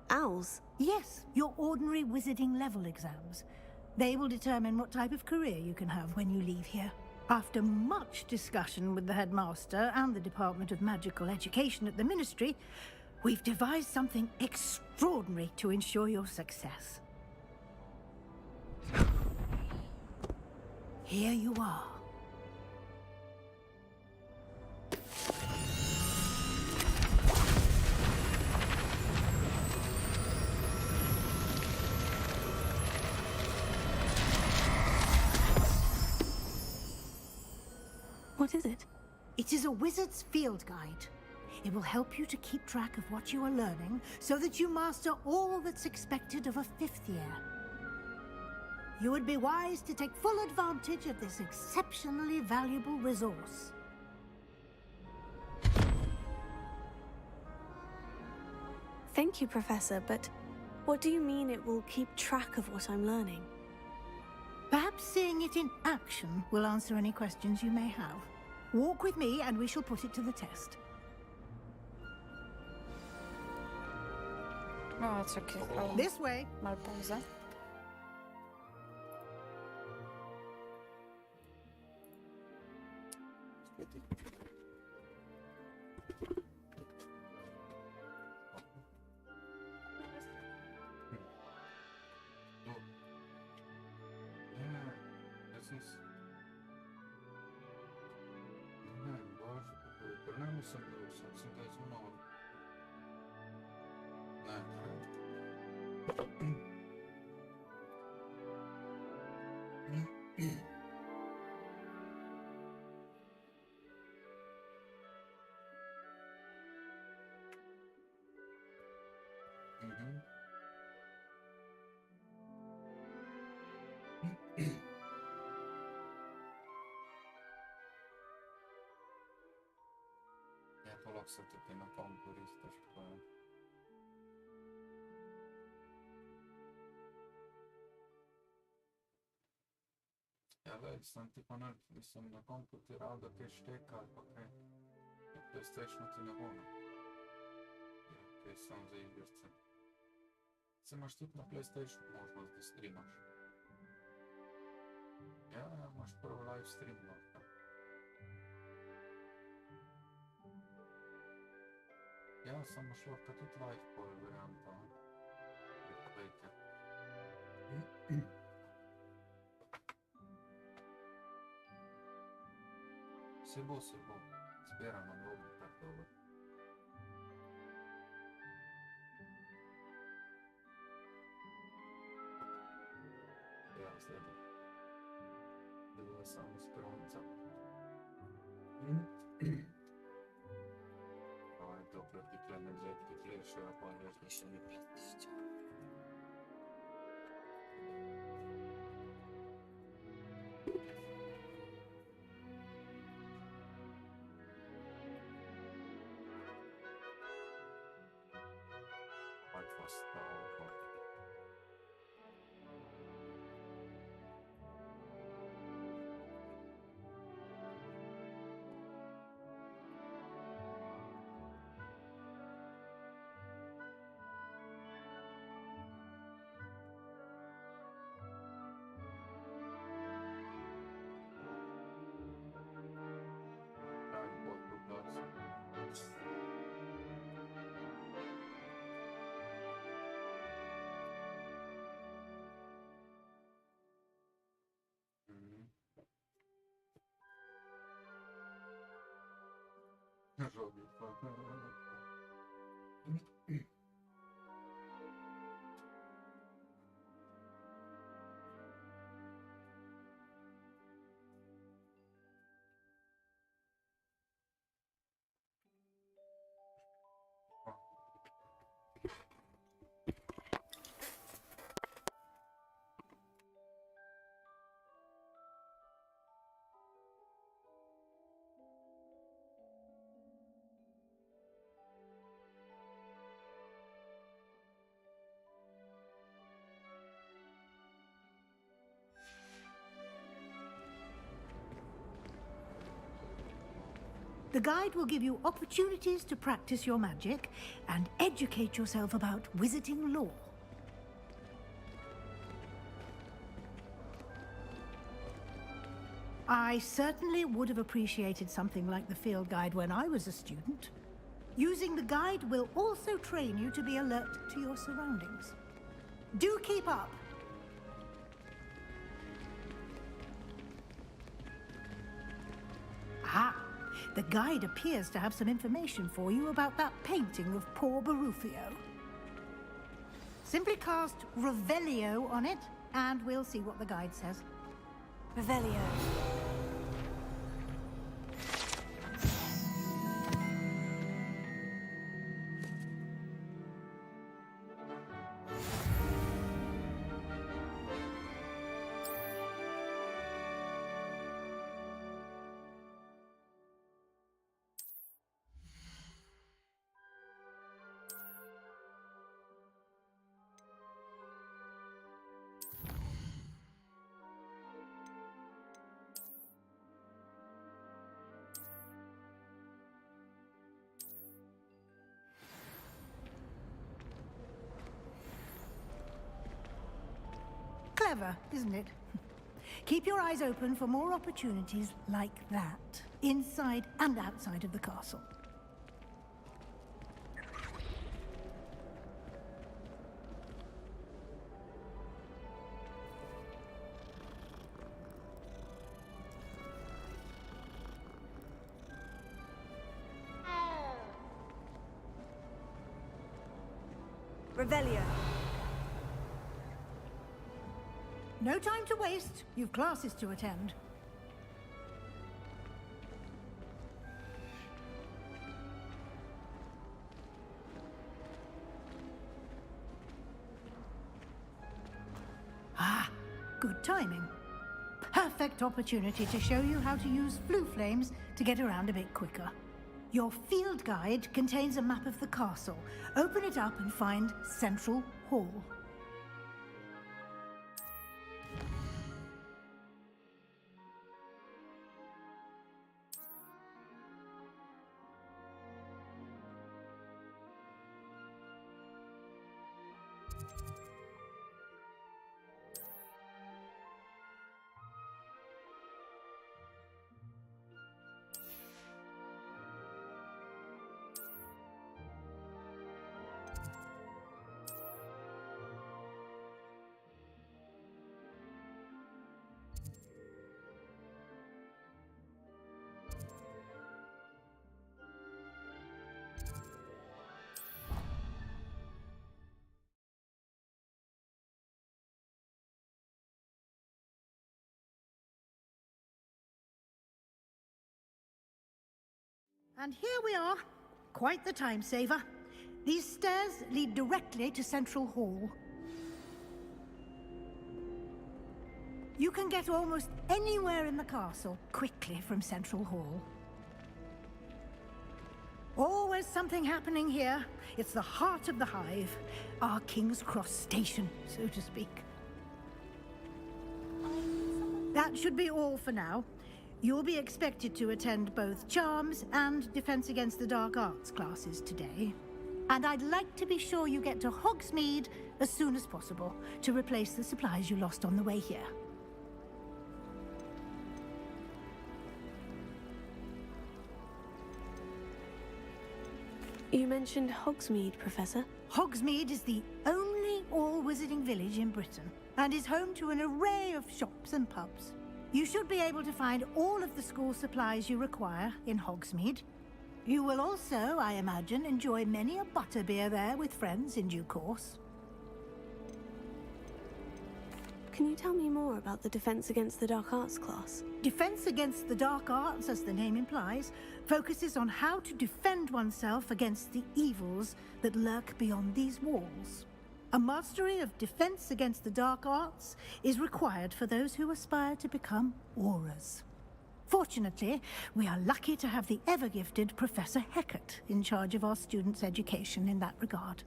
Owls? Yes, your ordinary wizarding level exams. They will determine what type of career you can have when you leave here. After much discussion with the headmaster and the Department of Magical Education at the Ministry, We've devised something extraordinary to ensure your success. Here you are. What is it? It is a wizard's field guide. It will help you to keep track of what you are learning so that you master all that's expected of a 5th year. You would be wise to take full advantage of this exceptionally valuable resource. Thank you, Professor, but what do you mean it will keep track of what I'm learning? Perhaps seeing it in action will answer any questions you may have. Walk with me and we shall put it to the test. No, it's okay. This way. Mal pauză. Sunteți un om. Я полак все-таки на пампурista, что... Ja vedi, sam tipo mislim na kompjuteru da kaj šteka ali pa kaj. Na PlayStationu ti ne bo, ne. Kaj sam za igrice. Se imaš tudi na PlayStationu možnost da streamaš. Ja, imaš prvo live stream lahko. Ja, samo šlo pa tudi live pol varianta, ne. Preko Vejke. Se bo, zbiramo novo, tako dobro. Ja, zdaj da bo samo speronca. Aj, dobro, ti tle medvedki plešajo, pa veš, da se ne platišče. Robi to. The guide will give you opportunities to practice your magic and educate yourself about wizarding lore. I certainly would have appreciated something like the field guide when I was a student. Using the guide will also train you to be alert to your surroundings. Do keep up! Ah, the guide appears to have some information for you about that painting of poor Barufio. Simply cast Revelio on it, and we'll see what the guide says. Revelio. Clever, isn't it? Keep your eyes open for more opportunities like that, inside and outside of the castle. Revelio. No time to waste. You've classes to attend. Ah, good timing. Perfect opportunity to show you how to use flue flames to get around a bit quicker. Your field guide contains a map of the castle. Open it up and find Central Hall. And here we are. Quite the time saver. These stairs lead directly to Central Hall. You can get almost anywhere in the castle quickly from Central Hall. Always something happening here. It's the heart of the hive. Our King's Cross station, so to speak. That should be all for now. You'll be expected to attend both Charms and Defense Against the Dark Arts classes today. And I'd like to be sure you get to Hogsmeade as soon as possible to replace the supplies you lost on the way here. You mentioned Hogsmeade, Professor. Hogsmeade is the only all-wizarding village in Britain and is home to an array of shops and pubs. You should be able to find all of the school supplies you require in Hogsmeade. You will also, I imagine, enjoy many a butterbeer there with friends in due course. Can you tell me more about the Defense Against the Dark Arts class? Defense Against the Dark Arts, as the name implies, focuses on how to defend oneself against the evils that lurk beyond these walls. A mastery of Defense Against the Dark Arts is required for those who aspire to become Aurors. Fortunately, we are lucky to have the ever-gifted Professor Hecat in charge of our students' education in that regard.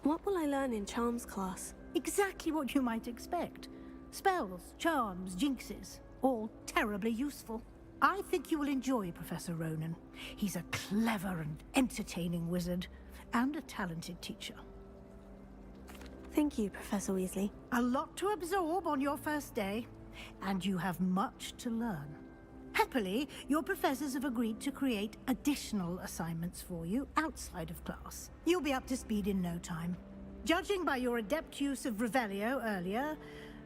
What will I learn in Charms class? Exactly what you might expect. Spells, charms, jinxes, all terribly useful. I think you will enjoy Professor Ronan. He's a clever and entertaining wizard, and a talented teacher. Thank you, Professor Weasley. A lot to absorb on your first day, and you have much to learn. Happily, your professors have agreed to create additional assignments for you outside of class. You'll be up to speed in no time. Judging by your adept use of Revelio earlier,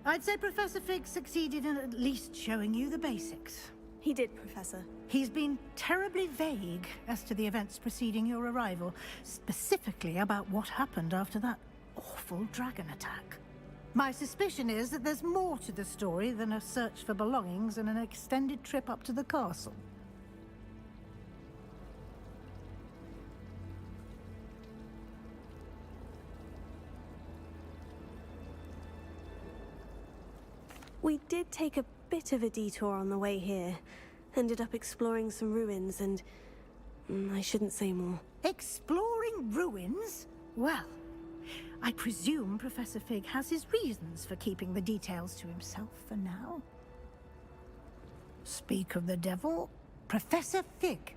I'd say Professor Fig succeeded in at least showing you the basics. He did, Professor. He's been terribly vague as to the events preceding your arrival, specifically about what happened after that awful dragon attack. My suspicion is that there's more to the story than a search for belongings and an extended trip up to the castle. We did take a bit of a detour on the way here. Ended up exploring some ruins and... I shouldn't say more. Exploring ruins? Well, I presume Professor Fig has his reasons for keeping the details to himself for now. Speak of the devil, Professor Fig.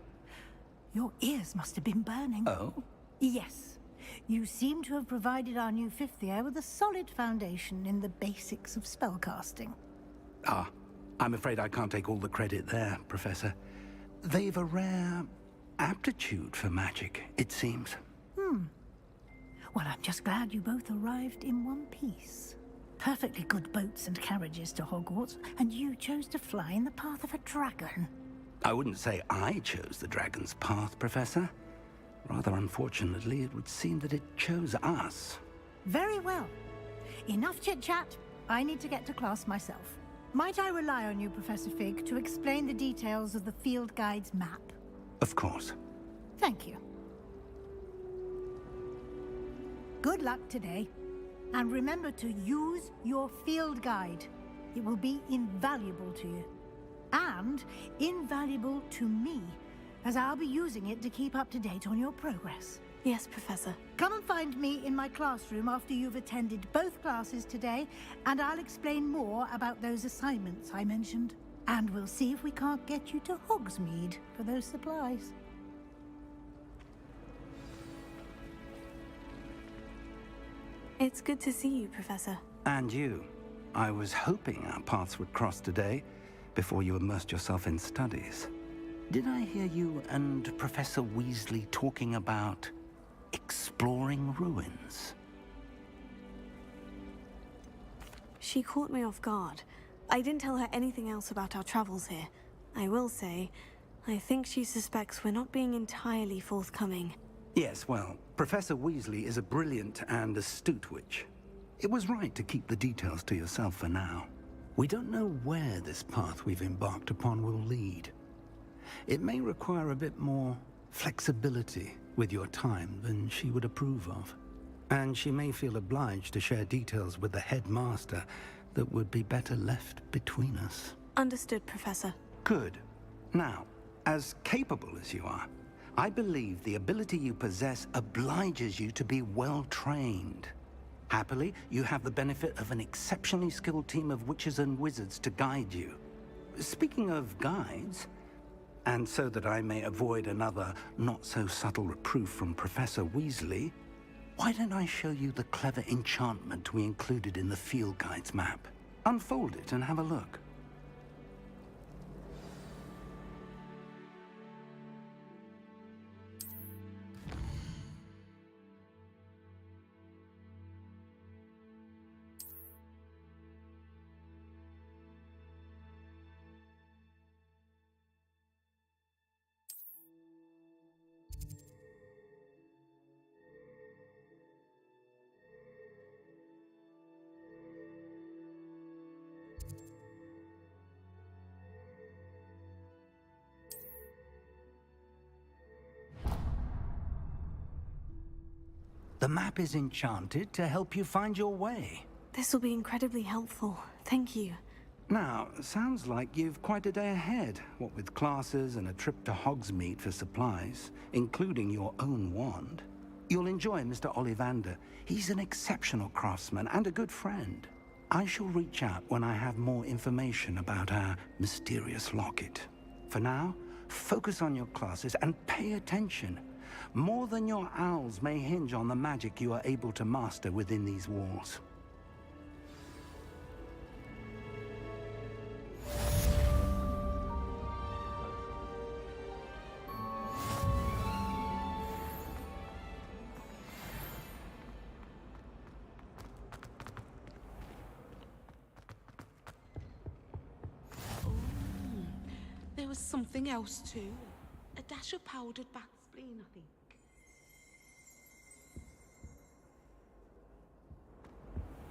Your ears must have been burning. Oh? Yes. You seem to have provided our new fifth year with a solid foundation in the basics of spellcasting. Ah, I'm afraid I can't take all the credit there, Professor. They've a rare aptitude for magic, it seems. Well, I'm just glad you both arrived in one piece. Perfectly good boats and carriages to Hogwarts, and you chose to fly in the path of a dragon. I wouldn't say I chose the dragon's path, Professor. Rather unfortunately, it would seem that it chose us. Very well. Enough chit-chat. I need to get to class myself. Might I rely on you, Professor Fig, to explain the details of the field guide's map? Of course. Thank you. Good luck today. And remember to use your field guide. It will be invaluable to you. And invaluable to me, as I'll be using it to keep up to date on your progress. Yes, Professor. Come and find me in my classroom after you've attended both classes today, and I'll explain more about those assignments I mentioned. And we'll see if we can't get you to Hogsmeade for those supplies. It's good to see you, Professor. And you. I was hoping our paths would cross today, before you immersed yourself in studies. Did I hear you and Professor Weasley talking about exploring ruins? She caught me off guard. I didn't tell her anything else about our travels here. I will say, I think she suspects we're not being entirely forthcoming. Yes, well, Professor Weasley is a brilliant and astute witch. It was right to keep the details to yourself for now. We don't know where this path we've embarked upon will lead. It may require a bit more flexibility with your time than she would approve of. And she may feel obliged to share details with the headmaster that would be better left between us. Understood, Professor. Good. Now, as capable as you are, I believe the ability you possess obliges you to be well-trained. Happily, you have the benefit of an exceptionally skilled team of witches and wizards to guide you. Speaking of guides, and so that I may avoid another not-so-subtle reproof from Professor Weasley, why don't I show you the clever enchantment we included in the field guide's map? Unfold it and have a look. The map is enchanted to help you find your way. This will be incredibly helpful. Thank you. Now, sounds like you've quite a day ahead, what with classes and a trip to Hogsmeade for supplies, including your own wand. You'll enjoy Mr. Ollivander. He's an exceptional craftsman and a good friend. I shall reach out when I have more information about our mysterious locket. For now, focus on your classes and pay attention. More than your owls may hinge on the magic you are able to master within these walls. there was something else too. A dash of powdered bat spleen, I think.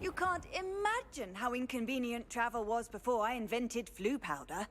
You can't imagine how inconvenient travel was before I invented flu powder.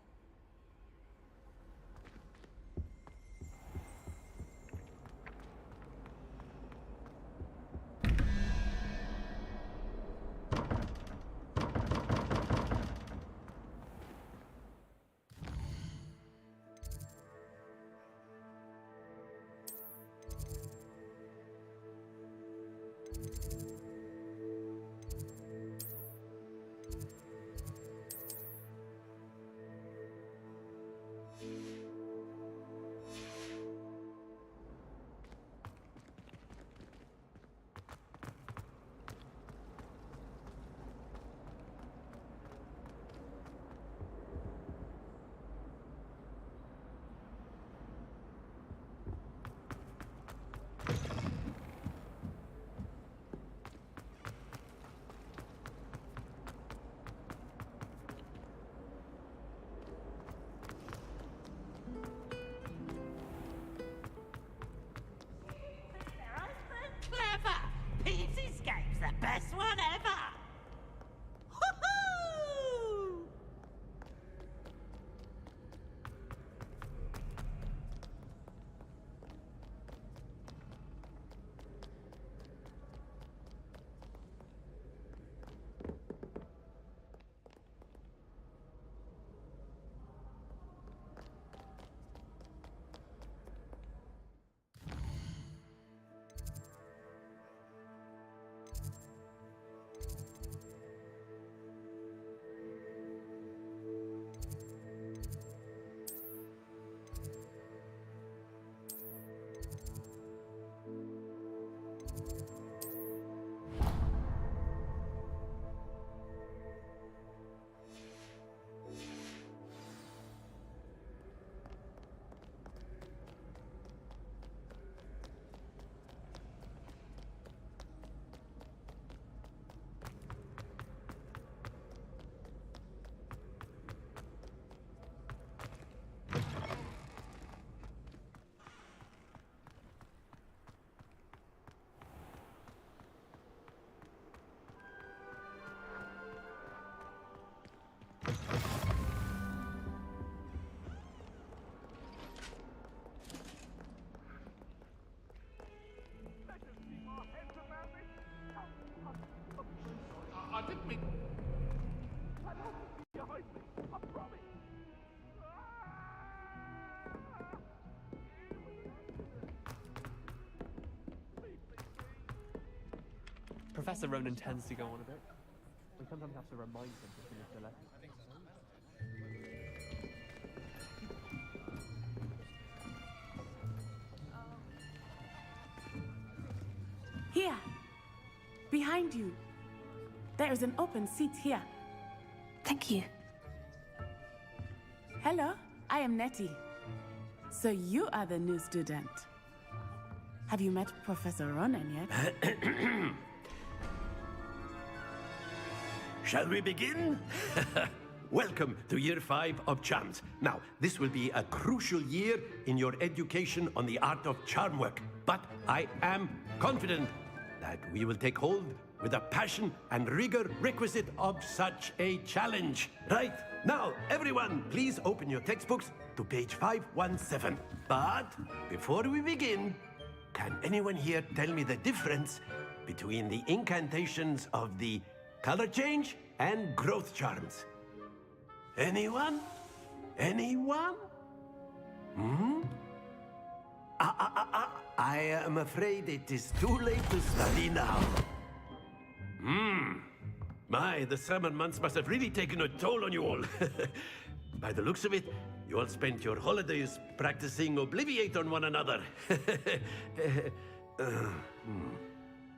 Clever! Pete's Escape's the best one ever! Woohoo! I didn't mean... I don't think behind me, I promise. Professor Ronan tends to go on a bit. We sometimes have to remind him to finish the lesson. Here. Behind you. There is an open seat here. Thank you. Hello, I am Nettie. So you are the new student. Have you met Professor Ronan yet? Shall we begin? Welcome to Year 5 of Charms. Now, this will be a crucial year in your education on the art of charm work. But I am confident that we will take hold with the passion and rigor requisite of such a challenge. Right, now, everyone, please open your textbooks to page 517. But before we begin, can anyone here tell me the difference between the incantations of the color change and growth charms? Anyone? Anyone? Hmm? I am afraid it is too late to study now. My, the summer months must have really taken a toll on you all. By the looks of it, you all spent your holidays practicing Obliviate on one another.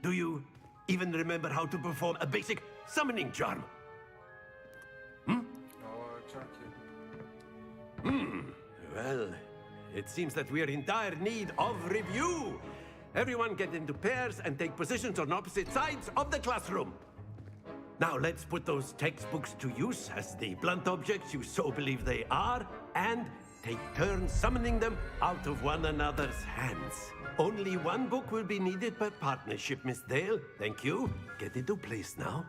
Do you even remember how to perform a basic summoning charm? Well, it seems that we are in dire need of review. Everyone get into pairs and take positions on opposite sides of the classroom. Now let's put those textbooks to use as the blunt objects you so believe they are, and take turns summoning them out of one another's hands. Only one book will be needed per partnership, Miss Dale. Thank you. Get into place now.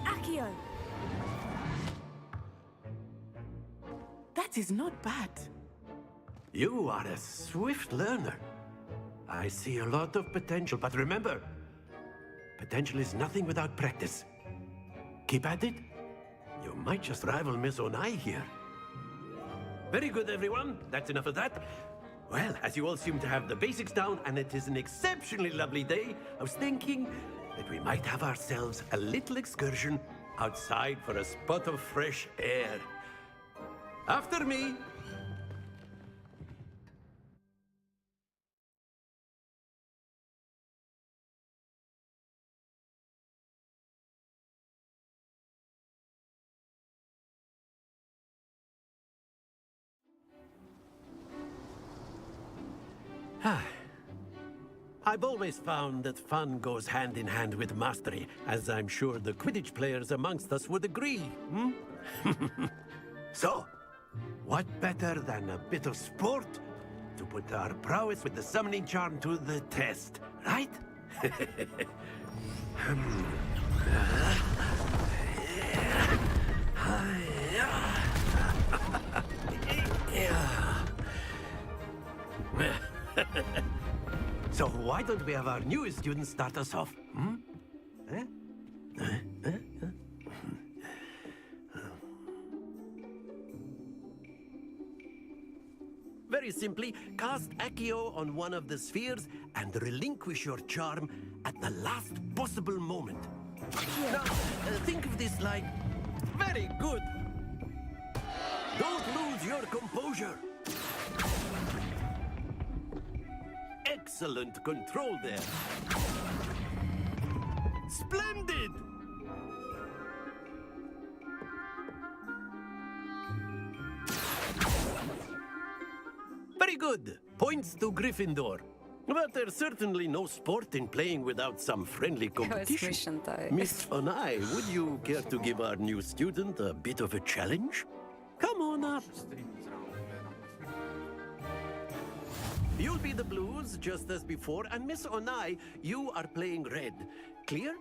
Accio! That is not bad. You are a swift learner. I see a lot of potential, but remember, potential is nothing without practice. Keep at it. You might just rival Miss Onai here. Very good, everyone. That's enough of that. Well, as you all seem to have the basics down, and it is an exceptionally lovely day, I was thinking that we might have ourselves a little excursion outside for a spot of fresh air. After me. I've always found that fun goes hand in hand with mastery, as I'm sure the Quidditch players amongst us would agree, hmm? So, what better than a bit of sport to put our prowess with the summoning charm to the test, right? So why don't we have our newest student start us off? Hmm? Very simply, cast Accio on one of the spheres and relinquish your charm at the last possible moment. Now, think of this like... Very good! Don't lose your composure! Excellent control there. Splendid! Very good. Points to Gryffindor. But there's certainly no sport in playing without some friendly competition. Miss Onai, would you care to give our new student a bit of a challenge? Come on up. You'll be the blues, just as before, and Miss Onai, you are playing red. Clear?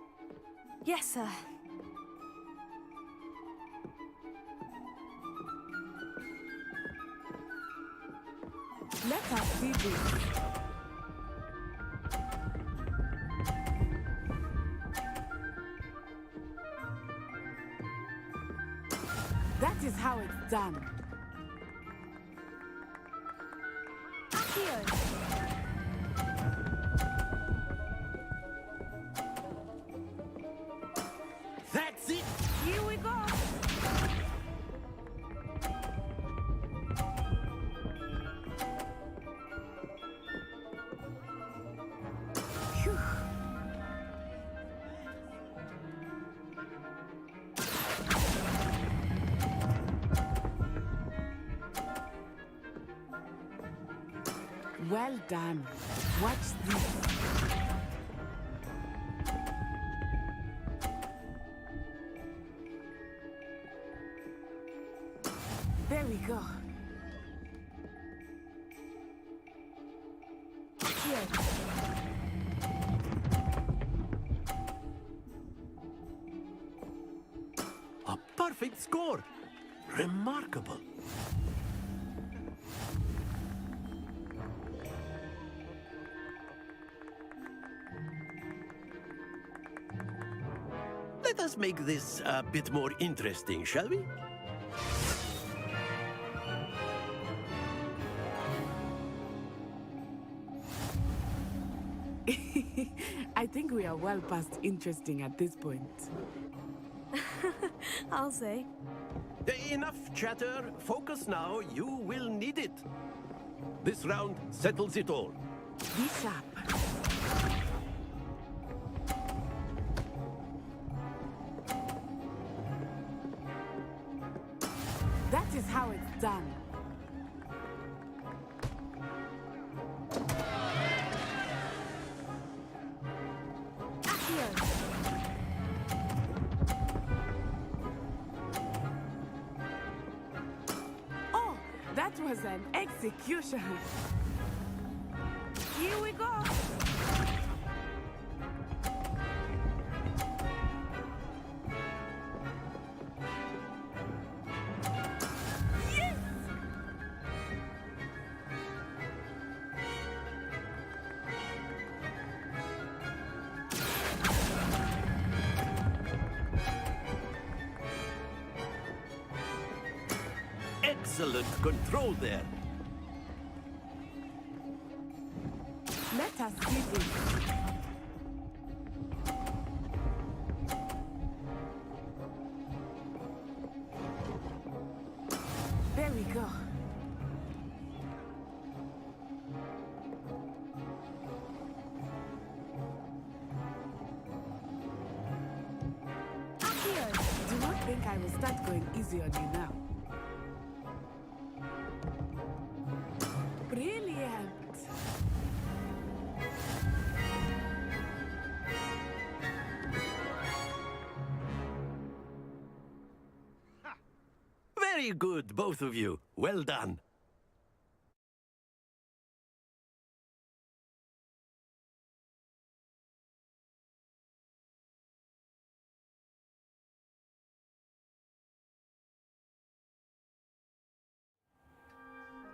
Yes, sir. Let us see this. That is how it's done. That's it! Here we go! Phew. Well done. Watch this. There we go. Here. A perfect score! Remarkable. Let us make this a bit more interesting, shall we? I think we are well past interesting at this point. I'll say. Enough chatter. Focus now. You will need it. This round settles it all. Be sharp. That is how it's done. Oh, that was an execution. Here we go. Excellent control there. Let us see this. There we go. Akio, do not think I will start going easy on you now. Brilliant. Very good, both of you. Well done.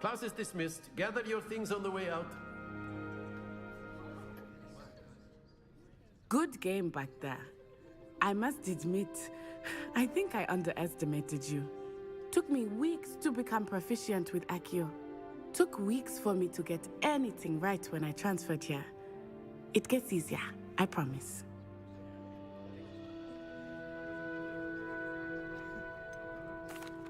Class is dismissed. Gather your things on the way out. Good game back there. I must admit, I think I underestimated you. Took me weeks to become proficient with Akio. Took weeks for me to get anything right when I transferred here. It gets easier, I promise.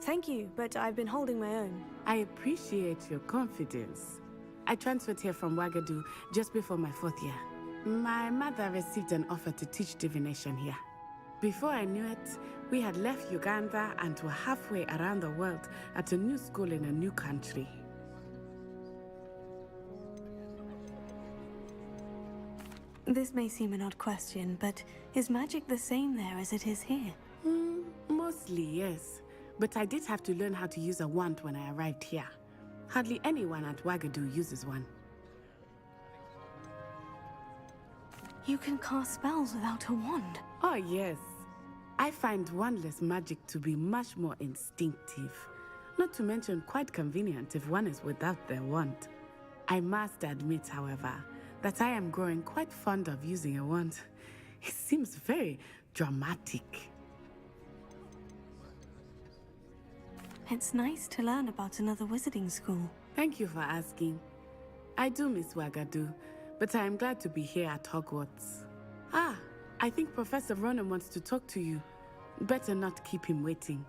Thank you, but I've been holding my own. I appreciate your confidence. I transferred here from Wagadu just before my 4th year. My mother received an offer to teach divination here. Before I knew it, we had left Uganda and were halfway around the world at a new school in a new country. This may seem an odd question, but is magic the same there as it is here? Mostly, yes. But I did have to learn how to use a wand when I arrived here. Hardly anyone at Wagadu uses one. You can cast spells without a wand? Oh, yes. I find wandless magic to be much more instinctive. Not to mention quite convenient if one is without their wand. I must admit, however, that I am growing quite fond of using a wand. It seems very dramatic. It's nice to learn about another wizarding school. Thank you for asking. I do miss Wagadu, but I am glad to be here at Hogwarts. Ah, I think Professor Ronan wants to talk to you. Better not keep him waiting.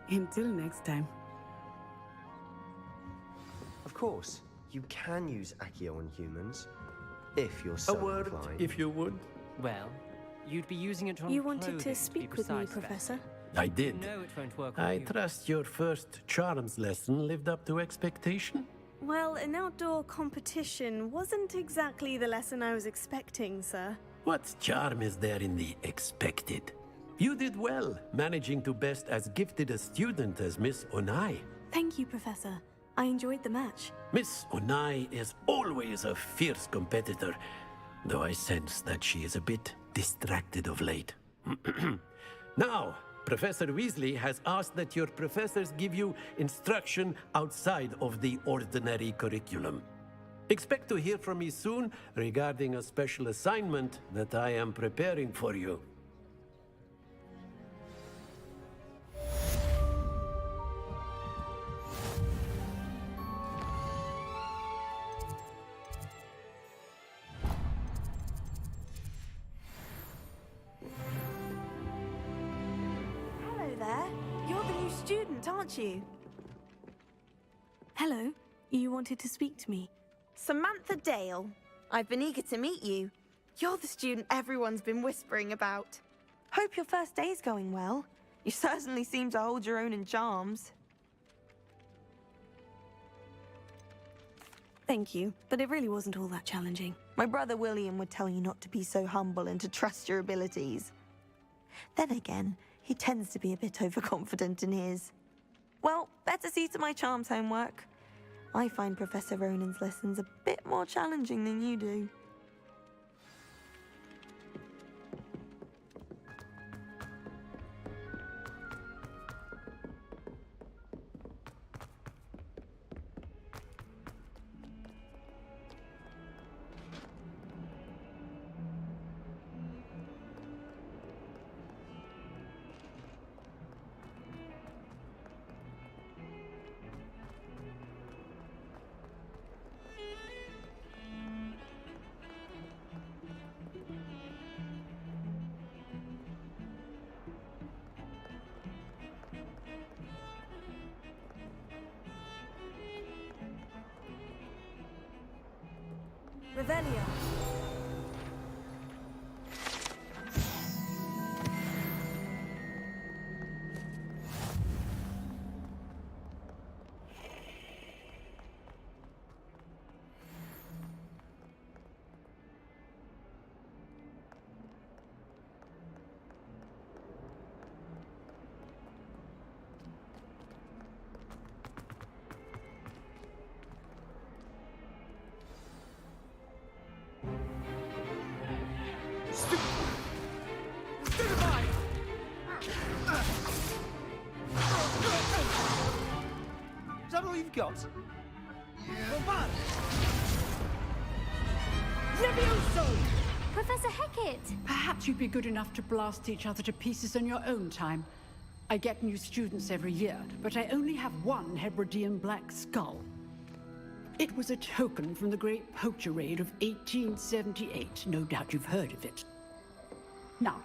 Until next time. Of course, you can use Accio on humans, if you're so A word, inclined. if you would. Well, you'd be using it on You wanted clothing, to be speak with me, precise, Professor? I did. No, it won't work on I you. trust your first charms lesson lived up to expectation. Well, an outdoor competition wasn't exactly the lesson I was expecting, sir. What charm is there in the expected? You did well, managing to best as gifted a student as Miss Onai. Thank you, Professor. I enjoyed the match. Miss Onai is always a fierce competitor, though I sense that she is a bit distracted of late. Now, Professor Weasley has asked that your professors give you instruction outside of the ordinary curriculum. Expect to hear from me soon regarding a special assignment that I am preparing for you. Hello there. You're the new student, aren't you? Hello. You wanted to speak to me. Samantha Dale. I've been eager to meet you. You're the student everyone's been whispering about. Hope your first day's going well. You certainly seem to hold your own in charms. Thank you, but it really wasn't all that challenging. My brother William would tell you not to be so humble and to trust your abilities. Then again, he tends to be a bit overconfident in his. Well, better see to my charms homework. I find Professor Ronan's lessons a bit more challenging than you do. Revelio. Is that all you've got? Levioso! Professor Hecat! Perhaps you'd be good enough to blast each other to pieces in your own time. I get new students every year, but I only have one Hebridean black skull. It was a token from the Great Poacher Raid of 1878. No doubt you've heard of it. Now,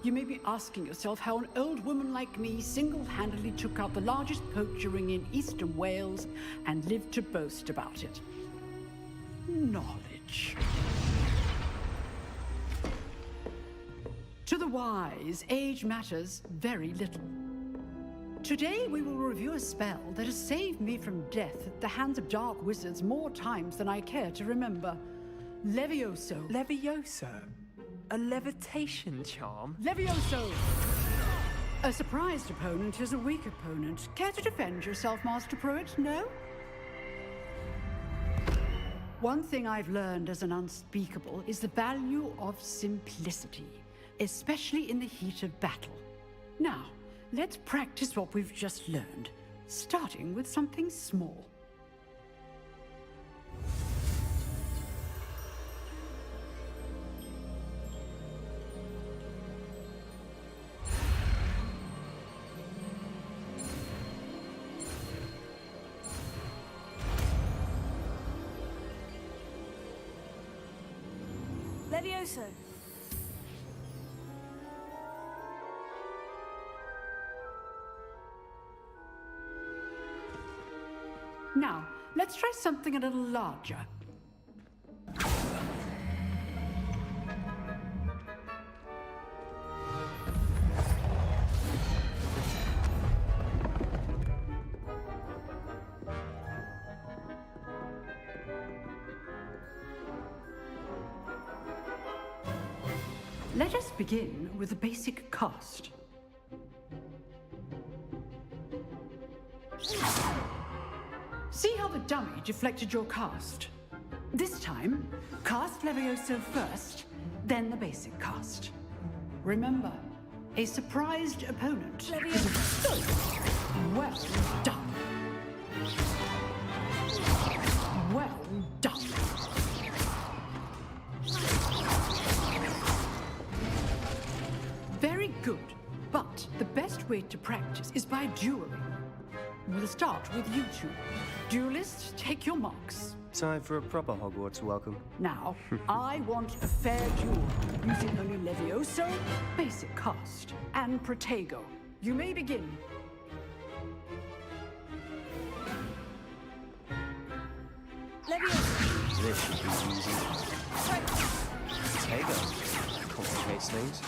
you may be asking yourself how an old woman like me single-handedly took out the largest poacher ring in eastern Wales and lived to boast about it. Knowledge. To the wise, age matters very little. Today we will review a spell that has saved me from death at the hands of dark wizards more times than I care to remember. Levioso. Levioso? A levitation charm? Levioso! A surprised opponent is a weak opponent. Care to defend yourself, Master Pruitt? No? One thing I've learned as an unspeakable is the value of simplicity, especially in the heat of battle. Now, let's practice what we've just learned, starting with something small. Levioso. Now, let's try something a little larger. Let us begin with a basic cast. See how the dummy deflected your cast? This time, cast Levioso first, then the basic cast. Remember, a surprised opponent. Well done. Well done. Very good, but the best way to practice is by dueling. We'll start with you two. Duelists, take your marks. Time for a proper Hogwarts welcome. Now, I want a fair duel, using only Levioso, basic cast, and Protego. You may begin. Levioso. This should be easy. Tego. Complicates things.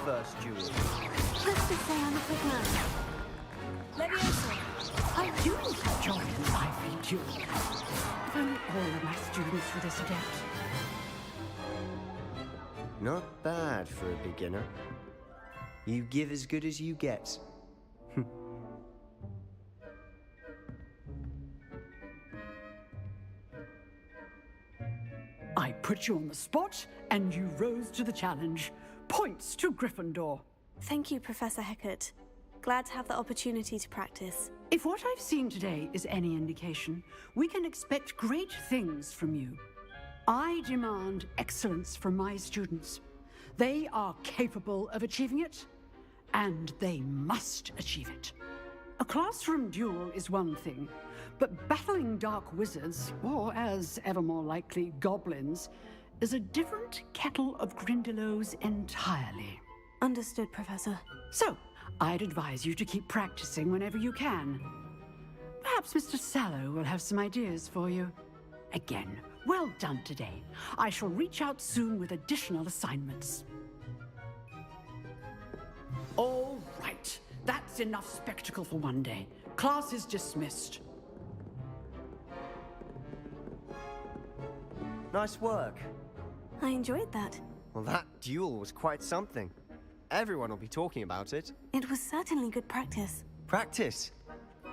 first duel? Let's just say I'm a quick learner. Leviosa. I do enjoy a lively duel. If only all of my students were this adept. Not bad for a beginner. You give as good as you get. I put you on the spot, and you rose to the challenge. Points to Gryffindor. Thank you, Professor Hecat. Glad to have the opportunity to practice. If what I've seen today is any indication, we can expect great things from you. I demand excellence from my students. They are capable of achieving it, and they must achieve it. A classroom duel is one thing, but battling dark wizards, or as ever more likely, goblins, is a different kettle of Grindylows entirely. Understood, Professor. So, I'd advise you to keep practicing whenever you can. Perhaps Mr. SLO will have some ideas for you. Again, well done today. I shall reach out soon with additional assignments. All right. That's enough spectacle for one day. Class is dismissed. Nice work. I enjoyed that. Well, that duel was quite something. Everyone will be talking about it. It was certainly good practice. Practice?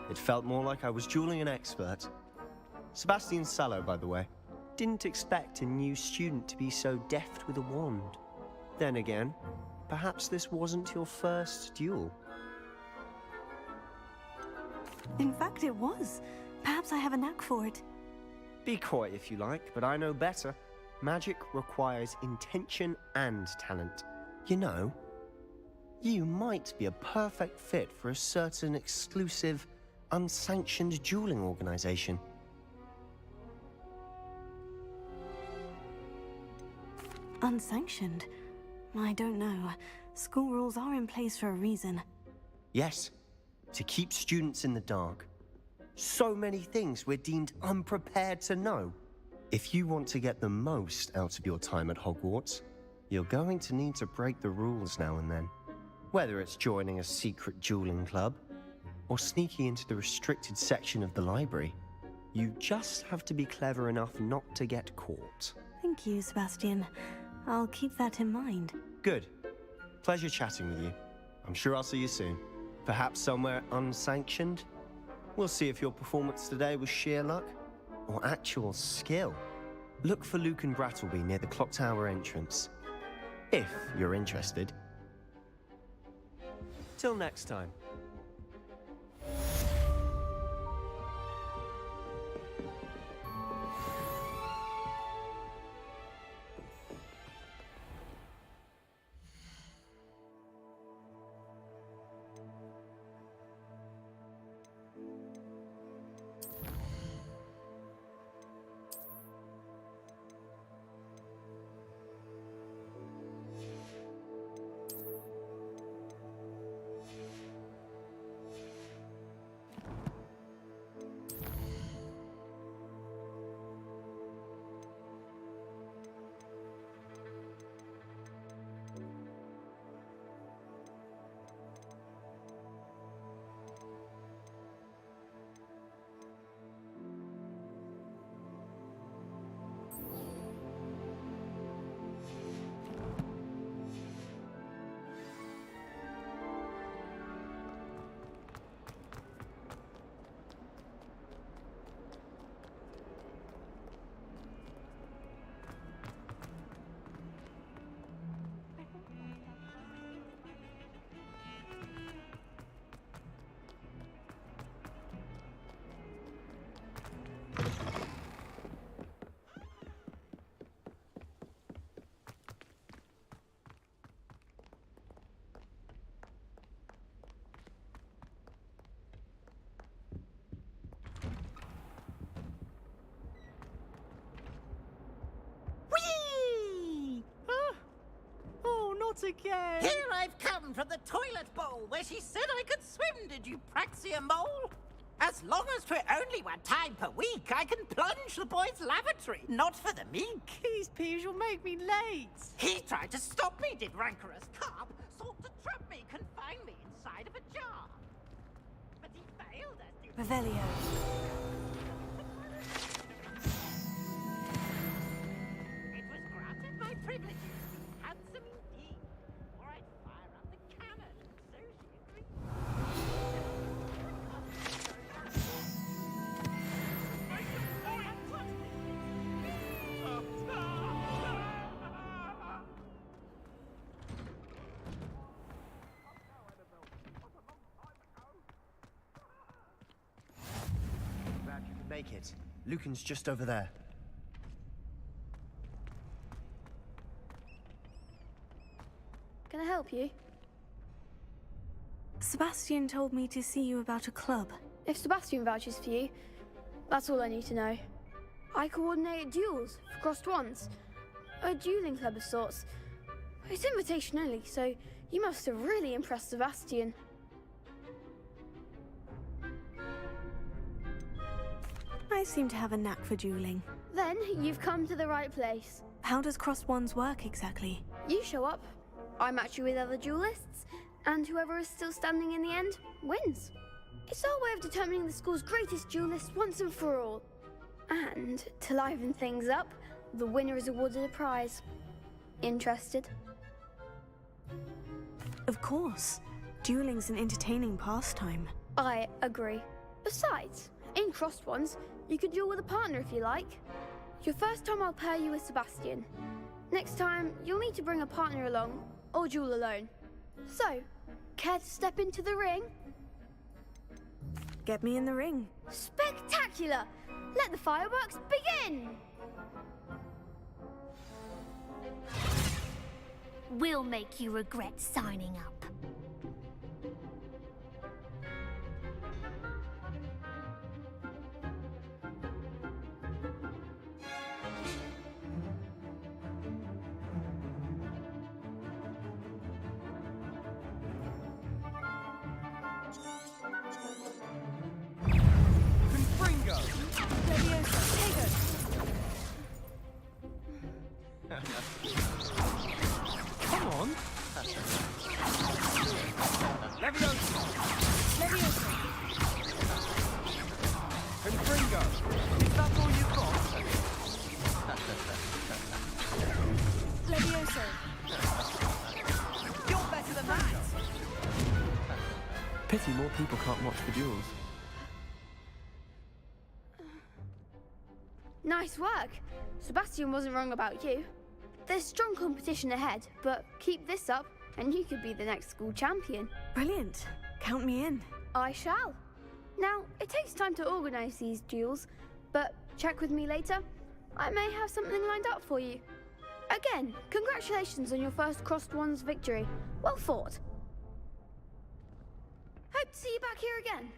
It felt more like I was dueling an expert. Sebastian Sallow, by the way. Didn't expect a new student to be so deft with a wand. Then again, perhaps this wasn't your first duel. In fact, it was. Perhaps I have a knack for it. Be coy if you like, but I know better. Magic requires intention and talent. You know, you might be a perfect fit for a certain exclusive, unsanctioned dueling organization. Unsanctioned? I don't know. School rules are in place for a reason. Yes, to keep students in the dark. So many things we're deemed unprepared to know. If you want to get the most out of your time at Hogwarts, you're going to need to break the rules now and then. Whether it's joining a secret dueling club, or sneaking into the restricted section of the library, you just have to be clever enough not to get caught. Thank you, Sebastian. I'll keep that in mind. Good. Pleasure chatting with you. I'm sure I'll see you soon. Perhaps somewhere unsanctioned? We'll see if your performance today was sheer luck or actual skill. Look for Luke and Brattleby near the clock tower entrance, if you're interested. Till next time. Again. Here I've come from the toilet bowl where she said I could swim, did you Praxia Mole? As long as for only one time per week, I can plunge the boys' lavatory, not for the meek. These peeves will make me late. He tried to stop me, did rancorous carp. So Revelio. It was granted my privileges. Handsome indeed. Or I'd fire up the cannon. So she agreed. Glad you could make it. Lucan's just over there. Can I help you? Sebastian told me to see you about a club. If Sebastian vouches for you, that's all I need to know. I coordinate duels for crossed wands. A dueling club of sorts. It's invitation only, so you must have really impressed Sebastian. I seem to have a knack for dueling. Then you've come to the right place. How does crossed wands work exactly? You show up, I match you with other duelists, and whoever is still standing in the end wins. It's our way of determining the school's greatest duelist once and for all. And to liven things up, the winner is awarded a prize. Interested? Of course. Dueling's an entertaining pastime. I agree. Besides, in crossed ones, you can duel with a partner if you like. Your first time I'll pair you with Sebastian. Next time, you'll need to bring a partner along, or duel alone. So, care to step into the ring? Get me in the ring. Spectacular! Let the fireworks begin! We'll make you regret signing up. Confringo! Leviosa, Tego! Come on! Leviosa! Leviosa! Confringo! Is that all you've got? Leviosa! You're better than that! Pity more people can't watch the duels. Nice work. Sebastian wasn't wrong about you. There's strong competition ahead, but keep this up and you could be the next school champion. Brilliant. Count me in. I shall. Now, it takes time to organise these duels, but check with me later. I may have something lined up for you. Again, congratulations on your first crossed wands victory. Well fought. Hope to see you back here again.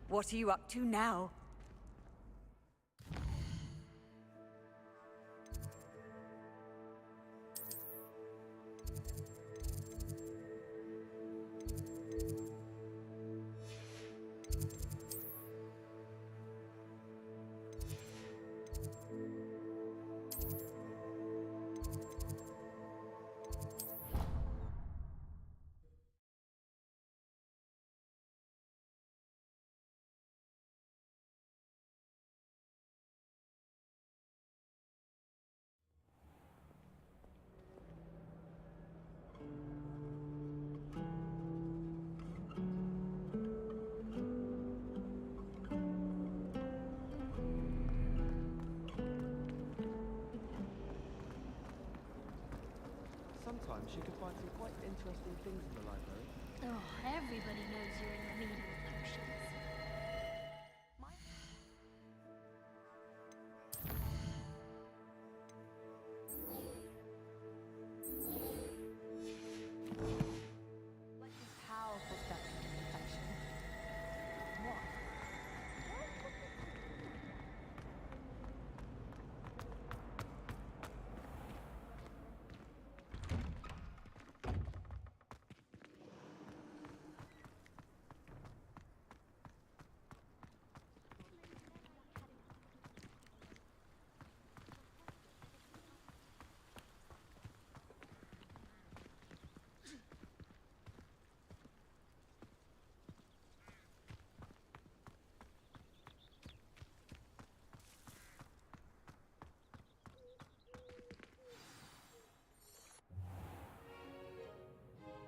What are you up to now? Sometimes you can find some quite interesting things in the library. Oh, everybody knows you're in remedial potions. Powerful spectrum detection. What?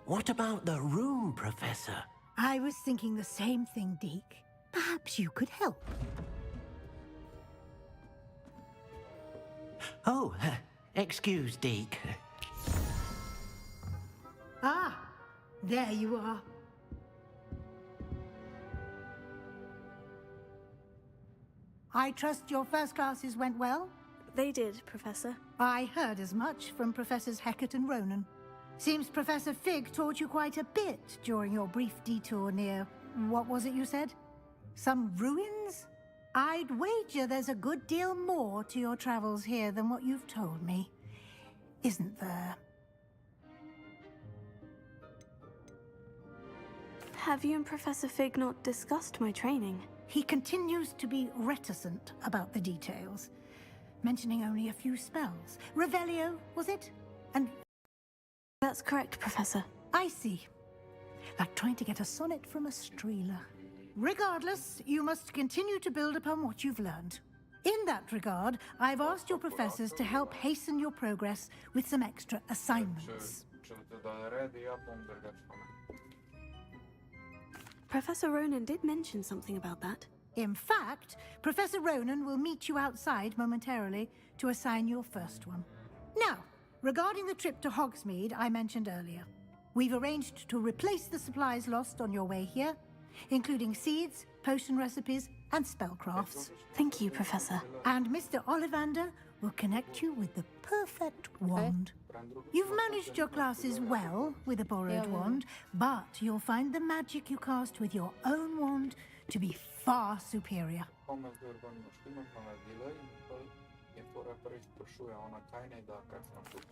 What about the room, Professor? I was thinking the same thing, Deke. Perhaps you could help. Oh, excuse, Deke. Ah, there you are. I trust your first classes went well? They did, Professor. I heard as much from Professors Hecat and Ronan. Seems Professor Fig taught you quite a bit during your brief detour near... what was it you said? Some ruins? I'd wager there's a good deal more to your travels here than what you've told me. Isn't there? Have you and Professor Fig not discussed my training? He continues to be reticent about the details, mentioning only a few spells. Revelio, was it? And... That's correct, Professor. I see. Like trying to get a sonnet from a streeler. Regardless, you must continue to build upon what you've learned. In that regard, I've asked your professors to help hasten your progress with some extra assignments. Professor Ronan did mention something about that. In fact, Professor Ronan will meet you outside momentarily to assign your first one. Now, regarding the trip to Hogsmeade I mentioned earlier, we've arranged to replace the supplies lost on your way here, including seeds, potion recipes, and spellcrafts. Thank you, Professor. And Mr. Ollivander will connect you with the perfect wand. You've managed your classes well with a borrowed wand, but you'll find the magic you cast with your own wand to be far superior.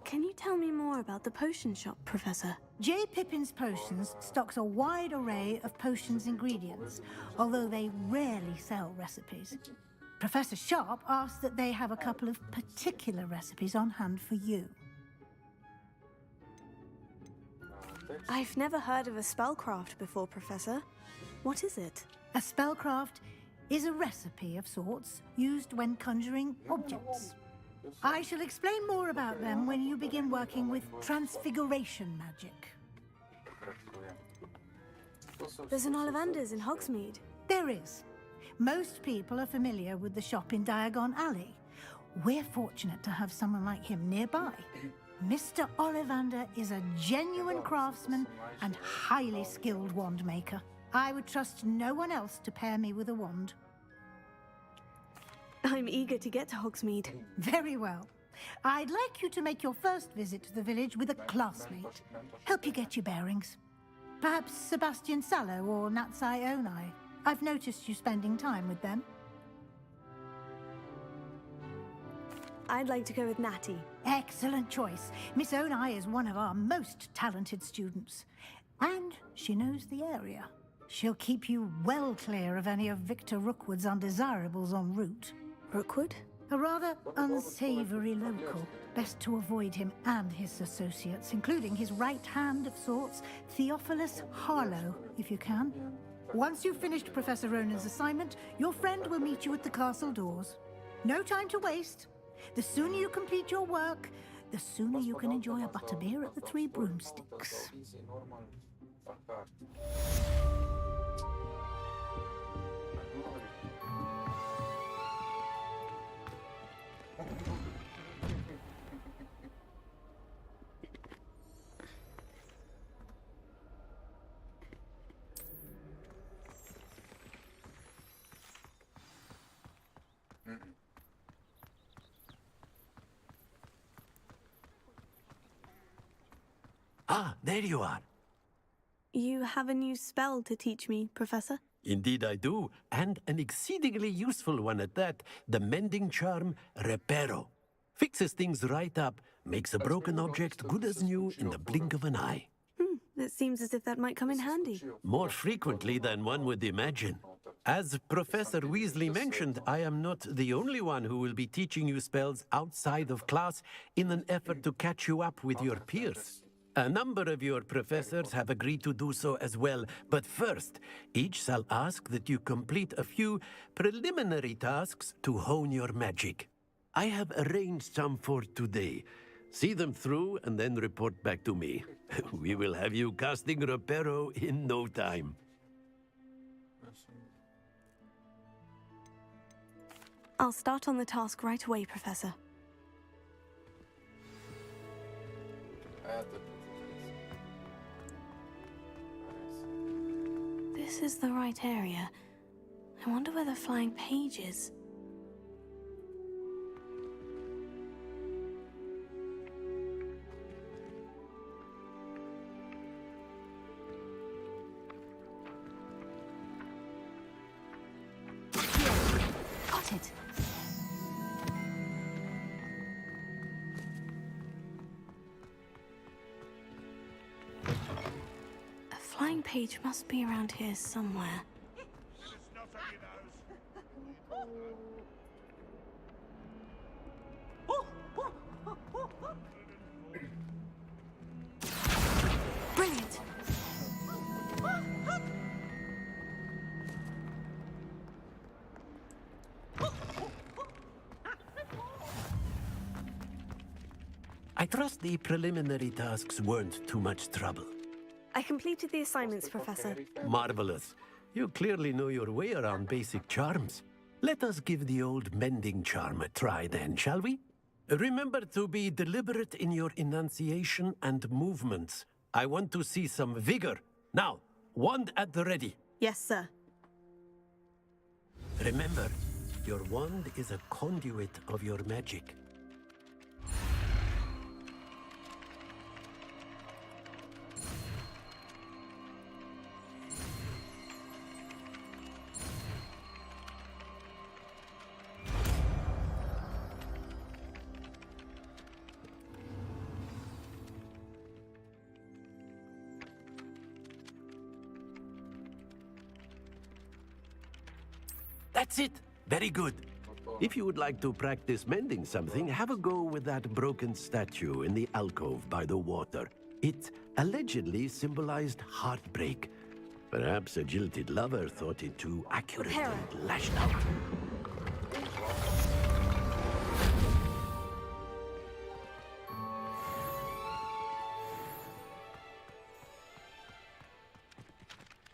Can you tell me more about the potion shop, Professor? J. Pippin's Potions stocks a wide array of potions ingredients, although they rarely sell recipes. Professor Sharp asked that they have a couple of particular recipes on hand for you. I've never heard of a spellcraft before, Professor. What is it? A spellcraft is a recipe of sorts used when conjuring objects. I shall explain more about them when you begin working with transfiguration magic. There's an Ollivander's in Hogsmeade. There is. Most people are familiar with the shop in Diagon Alley. We're fortunate to have someone like him nearby. Mr. Ollivander is a genuine craftsman and highly skilled wand maker. I would trust no one else to pair me with a wand. I'm eager to get to Hogsmeade. Very well. I'd like you to make your first visit to the village with a classmate. Help you get your bearings. Perhaps Sebastian Sallow or Natsai Onai. I've noticed you spending time with them. I'd like to go with Natty. Excellent choice. Miss Onai is one of our most talented students. And she knows the area. She'll keep you well clear of any of Victor Rookwood's undesirables en route. Rookwood? A rather unsavory local. Best to avoid him and his associates, including his right hand of sorts, Theophilus Harlow, if you can. Once you've finished Professor Ronan's assignment, your friend will meet you at the castle doors. No time to waste. The sooner you complete your work, the sooner you can enjoy a butterbeer at the Three Broomsticks. Ah, there you are. You have a new spell to teach me, Professor? Indeed I do, and an exceedingly useful one at that. The mending charm, Reparo. Fixes things right up, makes a broken object good as new in the blink of an eye. It seems as if that might come in handy. More frequently than one would imagine. As Professor Weasley mentioned, I am not the only one who will be teaching you spells outside of class in an effort to catch you up with your peers. A number of your professors have agreed to do so as well, but first, each shall ask that you complete a few preliminary tasks to hone your magic. I have arranged some for today. See them through and then report back to me. We will have you casting Reparo in no time. I'll start on the task right away, Professor. This is the right area. I wonder where the flying page is. Got it. A flying page must be around here somewhere. Brilliant. I trust the preliminary tasks weren't too much trouble. I completed the assignments, Professor. Marvelous. You clearly know your way around basic charms. Let us give the old mending charm a try then, shall we? Remember to be deliberate in your enunciation and movements. I want to see some vigor. Now, wand at the ready. Yes, sir. Remember, your wand is a conduit of your magic. That's it. Very good. If you would like to practice mending something, have a go with that broken statue in the alcove by the water. It allegedly symbolized heartbreak. Perhaps a jilted lover thought it too accurate and lashed out.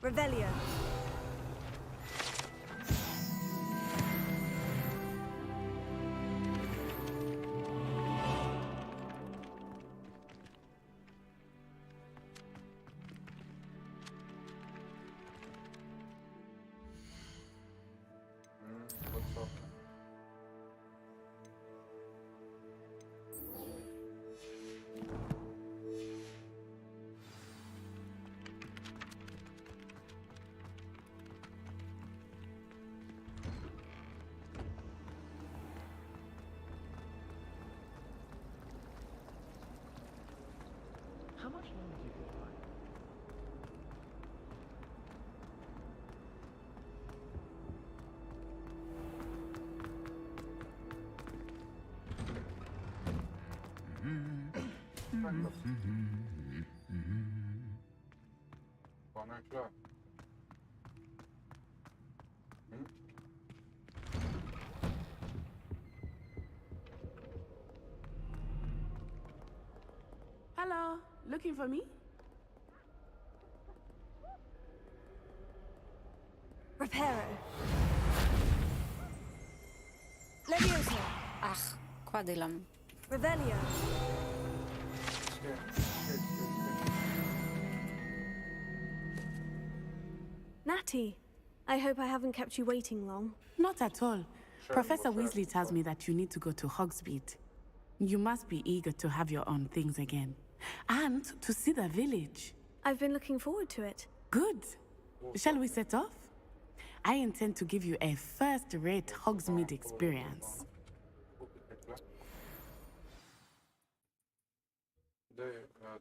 Revelio. How much longer do you think it might? Bana klar. Hello, looking for me? Reparo. Leviosa. Ach, qua di là. Revelio. Natty, I hope I haven't kept you waiting long. Not at all. Professor Weasley tells me that you need to go to Hogsmeade. You must be eager to have your own things again. And to see the village. I've been looking forward to it. Good. Shall we set off? I intend to give you a first-rate Hogsmeade experience.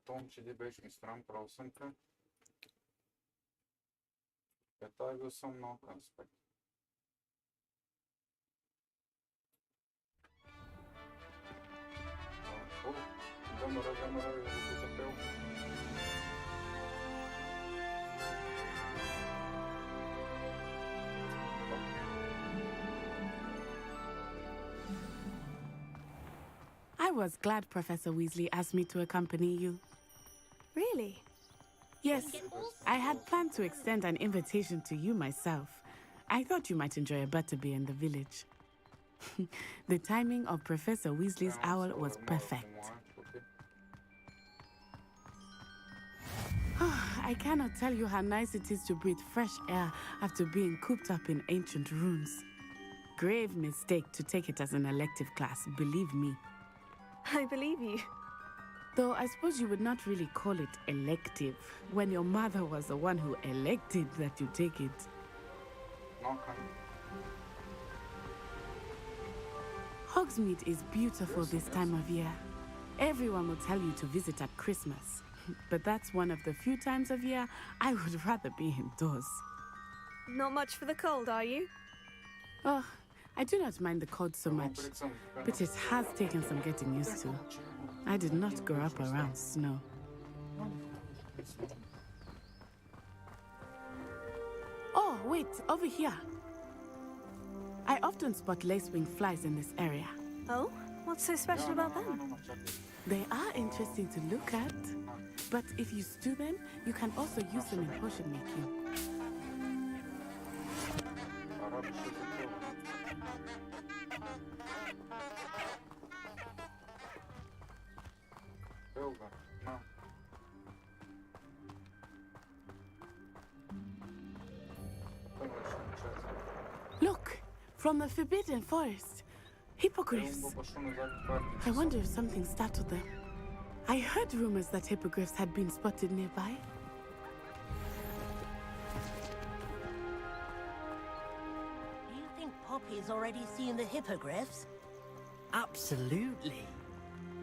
Том, че ти беше ми стран просънка. Той бил съм много конспект. Гамара, го запел. I was glad Professor Weasley asked me to accompany you. Really? Yes, I had planned to extend an invitation to you myself. I thought you might enjoy a butterbeer in the village. The timing of Professor Weasley's owl was perfect. I cannot tell you how nice it is to breathe fresh air after being cooped up in ancient ruins. Grave mistake to take it as an elective class, believe me. I believe you. Though I suppose you would not really call it elective when your mother was the one who elected that you take it. Hogsmeade is beautiful this time of year. Everyone will tell you to visit at Christmas, but that's one of the few times of year I would rather be indoors. Not much for the cold, are you? Oh, I do not mind the cold so much, but it has taken some getting used to. I did not grow up around snow. Oh, wait, over here. I often spot lacewing flies in this area. Oh? What's so special about them? They are interesting to look at, but if you stew them, you can also use them in potion making. Look, from the Forbidden Forest. Hippogriffs. I wonder if something startled them. I heard rumors that hippogriffs had been spotted nearby. Do you think Poppy's already seen the hippogriffs? Absolutely.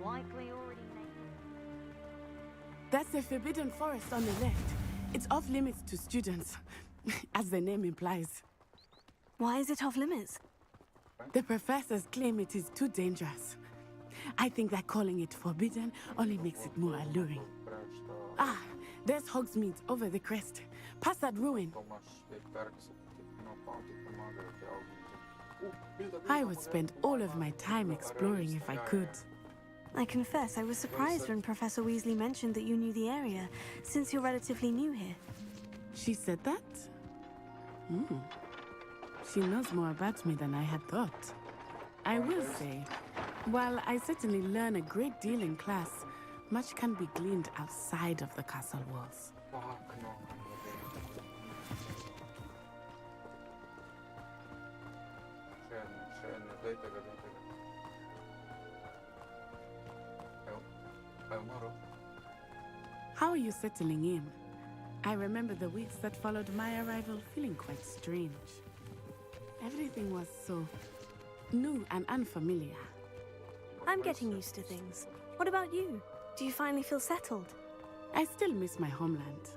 Likely already named. That's the Forbidden Forest on the left. It's off limits to students, as the name implies. Why is it off limits? The professors claim it is too dangerous. I think that calling it forbidden only makes it more alluring. Ah, there's Hogsmeade over the crest. Past that ruin. I would spend all of my time exploring if I could. I confess, I was surprised when Professor Weasley mentioned that you knew the area, since you're relatively new here. She said that? She knows more about me than I had thought. I will say, while I certainly learn a great deal in class, much can be gleaned outside of the castle walls. How are you settling in? I remember the weeks that followed my arrival feeling quite strange. Everything was so new and unfamiliar. I'm getting used to things. What about you? Do you finally feel settled? I still miss my homeland,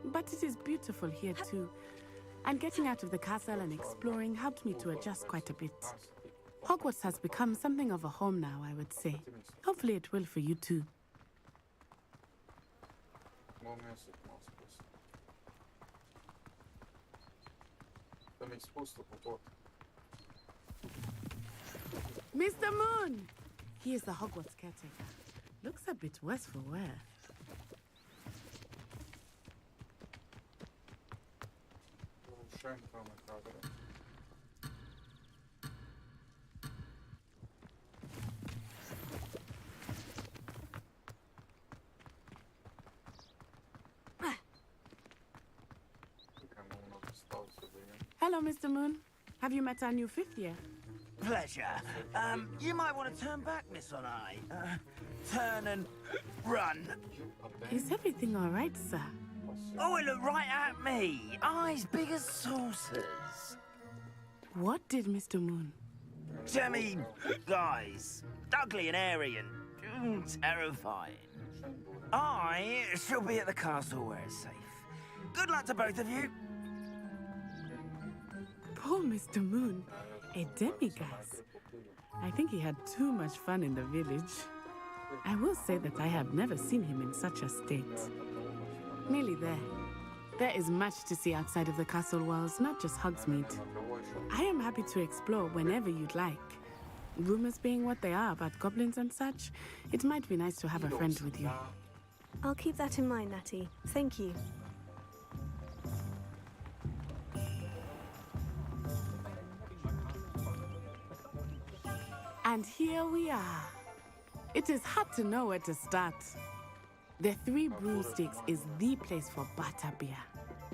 but it is beautiful here too. And getting out of the castle and exploring helped me to adjust quite a bit. Hogwarts has become something of a home now, I would say. Hopefully it will for you too. Mr. Moon! He is the Hogwarts caretaker. Looks a bit worse for wear. Hello, Mr. Moon. Have you met our new fifth year? Pleasure. You might want to turn back, Miss On Eye. Turn and run. Is everything all right, sir? Oh, it looked right at me. Eyes big as saucers. What did Mr. Moon? I mean, guys, ugly and airy and terrifying. I shall be at the castle where it's safe. Good luck to both of you. Poor Mr. Moon, a demiguise. I think he had too much fun in the village. I will say that I have never seen him in such a state. Nearly there. There is much to see outside of the castle walls, not just Hogsmeade. I am happy to explore whenever you'd like. Rumors being what they are about goblins and such, it might be nice to have a friend with you. I'll keep that in mind, Natty. Thank you. And here we are. It is hard to know where to start. The Three Broomsticks is the place for butterbeer.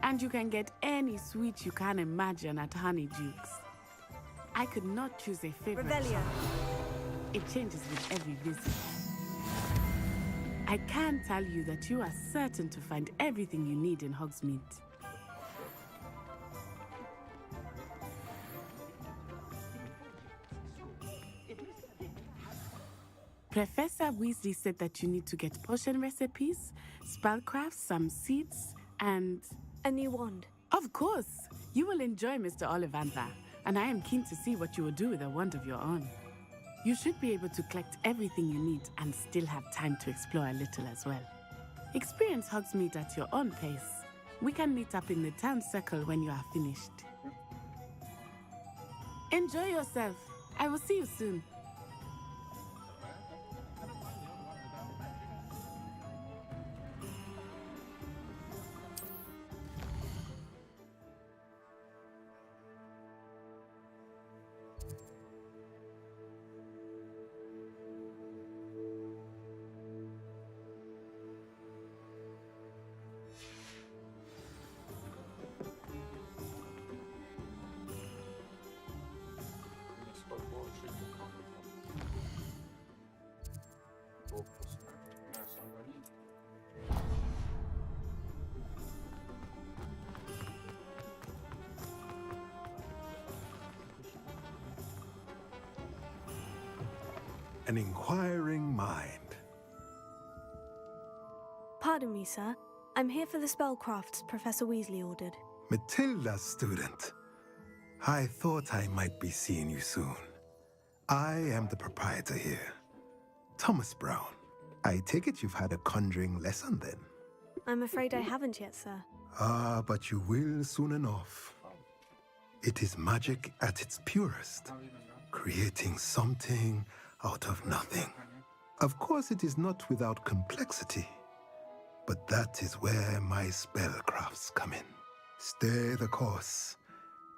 And you can get any sweet you can imagine at Honeydukes. I could not choose a favorite. Revelio. It changes with every visit. I can tell you that you are certain to find everything you need in Hogsmeade. Professor Weasley said that you need to get potion recipes, spellcrafts, some seeds, and... a new wand. Of course! You will enjoy Mr. Ollivander, and I am keen to see what you will do with a wand of your own. You should be able to collect everything you need and still have time to explore a little as well. Experience Hogsmeade at your own pace. We can meet up in the town circle when you are finished. Enjoy yourself. I will see you soon. An inquiring mind. Pardon me, sir. I'm here for the spellcrafts Professor Weasley ordered. Matilda, student. I thought I might be seeing you soon. I am the proprietor here, Thomas Brown. I take it you've had a conjuring lesson then? I'm afraid I haven't yet, sir. Ah, but you will soon enough. It is magic at its purest, creating something out of nothing. Of course, it is not without complexity, but that is where my spellcrafts come in. Stay the course,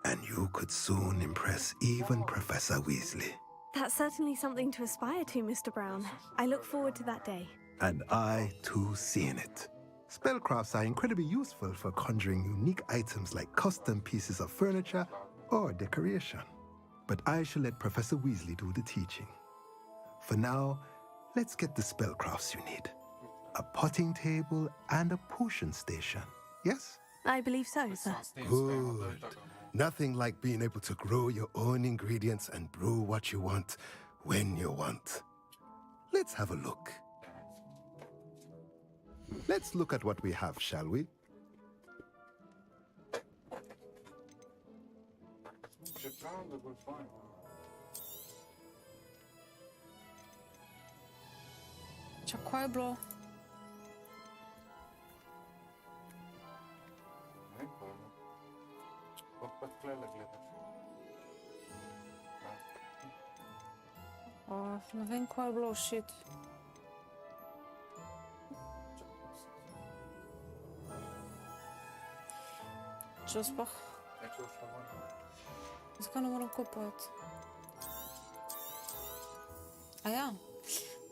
and you could soon impress even Professor Weasley. That's certainly something to aspire to, Mr. Brown. I look forward to that day. And I, too, seeing it. Spellcrafts are incredibly useful for conjuring unique items like custom pieces of furniture or decoration. But I shall let Professor Weasley do the teaching. For now, let's get the spellcrafts you need. A potting table and a potion station, yes? I believe so, sir. Good. Nothing like being able to grow your own ingredients and brew what you want when you want. Let's have a look. Let's look at what we have, shall we? Čak koje je bilo? Ne pojma. Opet klele gledaš. Ne vem, koje je bilo, shit. Čo sploh? Zakaj ne moram kupovati? A ja,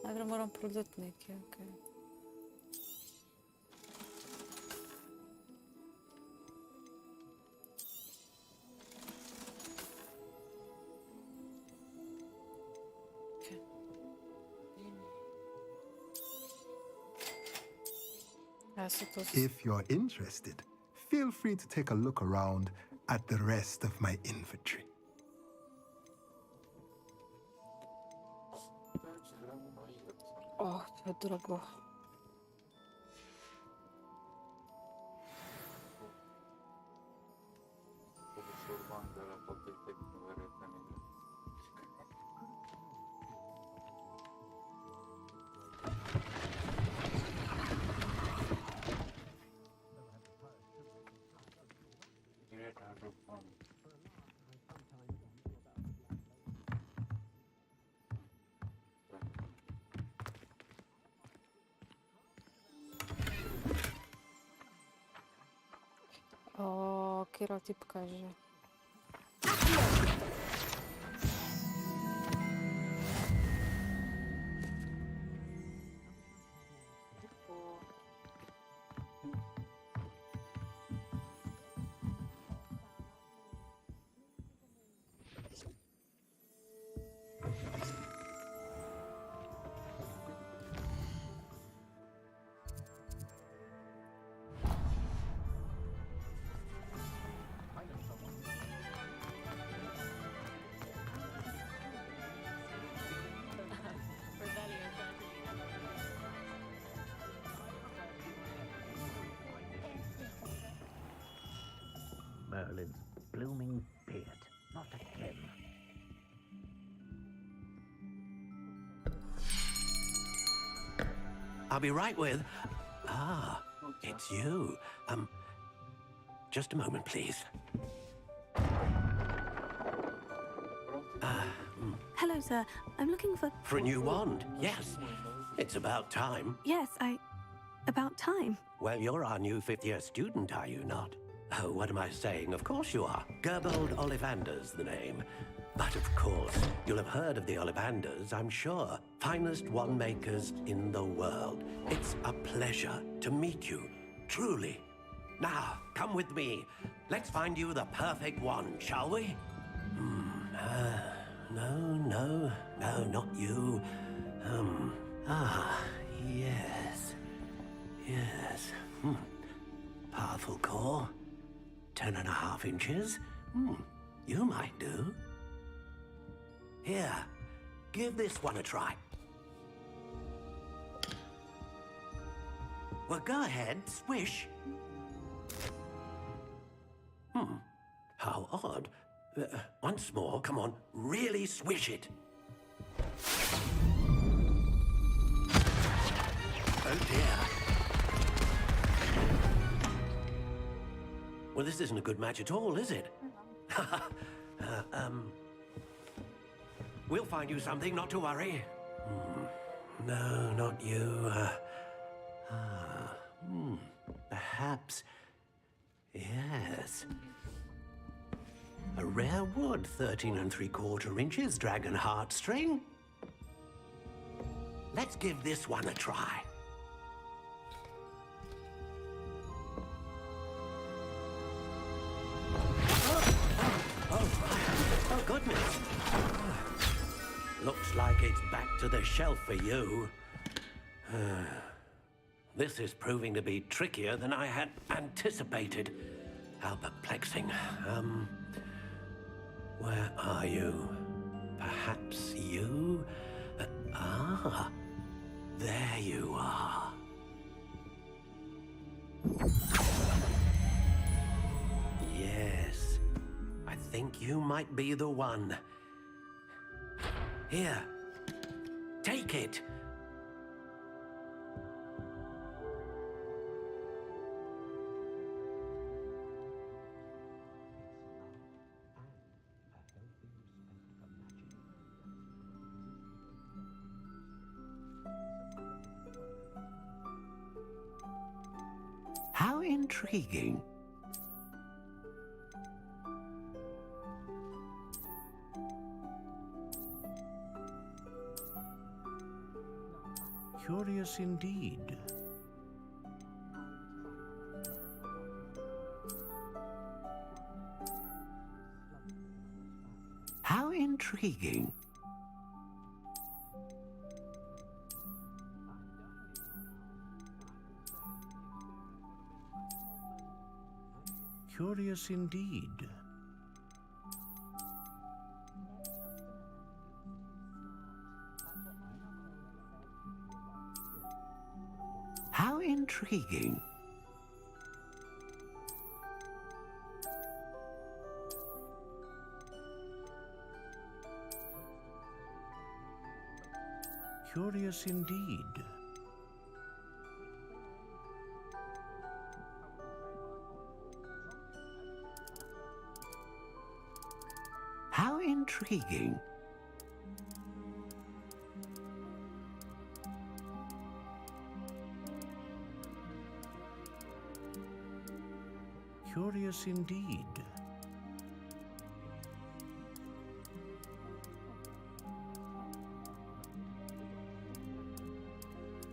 najprej moram prodati nekaj, okej. If you're interested, feel free to take a look around at the rest of my inventory. Oh, drago. разблокирал типка же. Merlin's blooming beard. Not again. I'll be right with... Ah, it's you. Just a moment, please. Hello, sir. I'm looking for... For a new wand, yes. It's about time. Yes, about time. Well, you're our new fifth-year student, are you not? Oh, what am I saying? Of course you are. Gerbold Ollivander's the name. But of course, you'll have heard of the Ollivanders, I'm sure. Finest wand makers in the world. It's a pleasure to meet you, truly. Now, come with me. Let's find you the perfect wand, shall we? No, not you. Yes. Powerful core. 10.5 inches. You might do. Here, give this one a try. Well, go ahead, swish. How odd. Once more, come on, really swish it. Oh dear. Well, this isn't a good match at all, is it? We'll find you something, not to worry. No, not you. Perhaps... Yes. A rare wood, 13 3/4 inches, dragon heartstring. Let's give this one a try. Oh, goodness. Looks like it's back to the shelf for you. This is proving to be trickier than I had anticipated. How perplexing. Where are you? Perhaps you? There you are. Yes, I think you might be the one. Here, take it. How intriguing. Curious indeed. How intriguing. Curious indeed. How intriguing. Curious indeed. How intriguing. Curious indeed.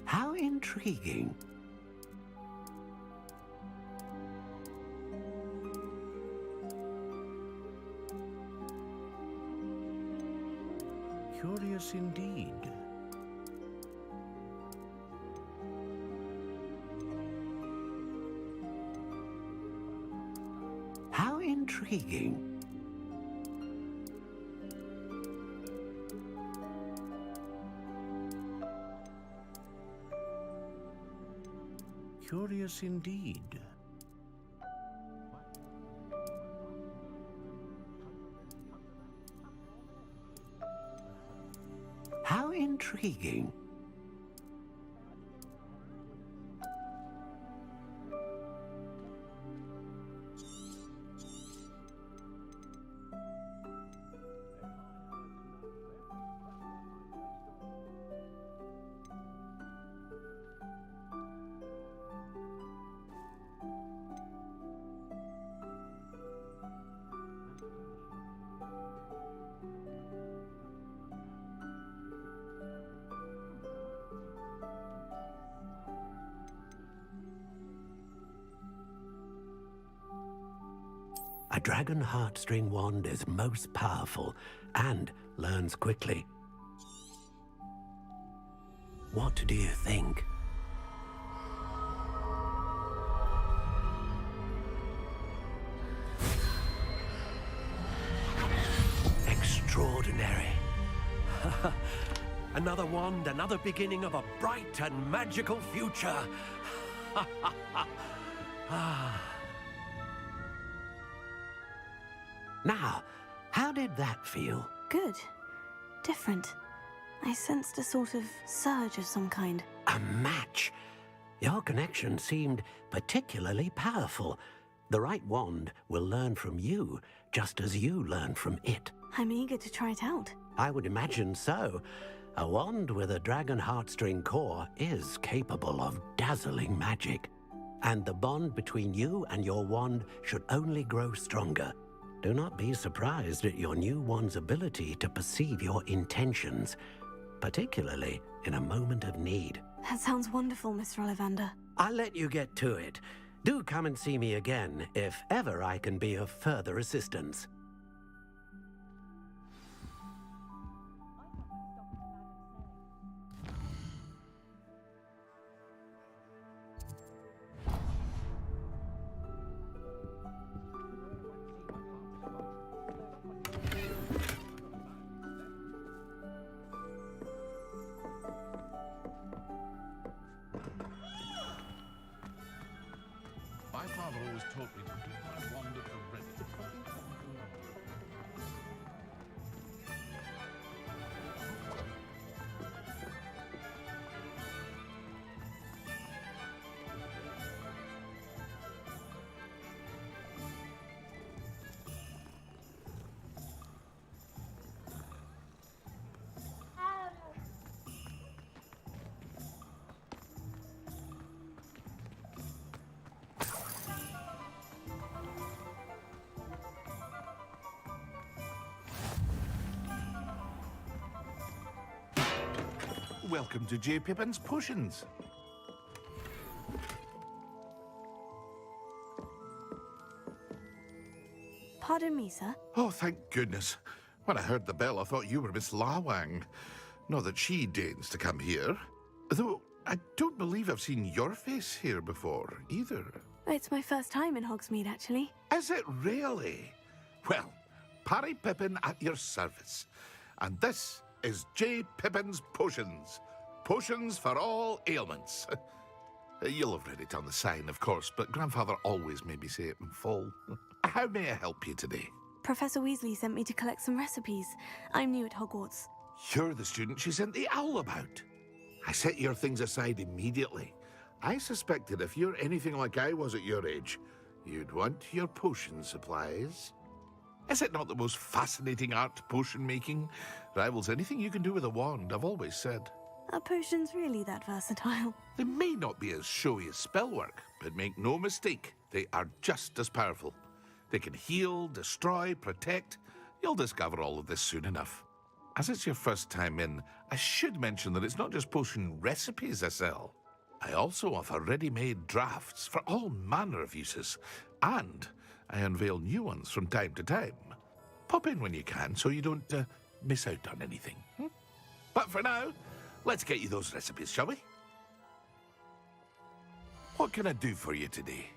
How intriguing. Curious indeed. How intriguing. Curious indeed. How intriguing. A dragon heartstring wand is most powerful and learns quickly. What do you think? Extraordinary. Another wand, another beginning of a bright and magical future. Now, how did that feel? Good. Different. I sensed a sort of surge of some kind. A match. Your connection seemed particularly powerful. The right wand will learn from you, just as you learn from it. I'm eager to try it out. I would imagine so. A wand with a dragon heartstring core is capable of dazzling magic. And the bond between you and your wand should only grow stronger. Do not be surprised at your new wand's ability to perceive your intentions, particularly in a moment of need. That sounds wonderful, Mr. Ollivander. I'll let you get to it. Do come and see me again if ever I can be of further assistance. My father always taught me to do my wand at the ready. Welcome to J. Pippin's Potions. Pardon me, sir. Oh, thank goodness. When I heard the bell, I thought you were Miss Lawang. Not that she deigns to come here. Though, I don't believe I've seen your face here before, either. It's my first time in Hogsmeade, actually. Is it really? Well, Parry Pippin at your service. And this is J. Pippin's Potions. Potions for all ailments. You'll have read it on the sign, of course, but Grandfather always made me say it in full. How may I help you today? Professor Weasley sent me to collect some recipes. I'm new at Hogwarts. You're the student she sent the owl about. I set your things aside immediately. I suspected if you're anything like I was at your age, you'd want your potion supplies. Is it not the most fascinating art, potion making? Rivals anything you can do with a wand, I've always said. Are potions really that versatile? They may not be as showy as spellwork, but make no mistake, They are just as powerful. They can heal, destroy, protect. You'll discover all of this soon enough. As it's your first time in, I should mention that it's not just potion recipes I sell. I also offer ready-made drafts for all manner of uses, and I unveil new ones from time to time. Pop in when you can so you don't miss out on anything. But for now, let's get you those recipes, shall we? What can I do for you today?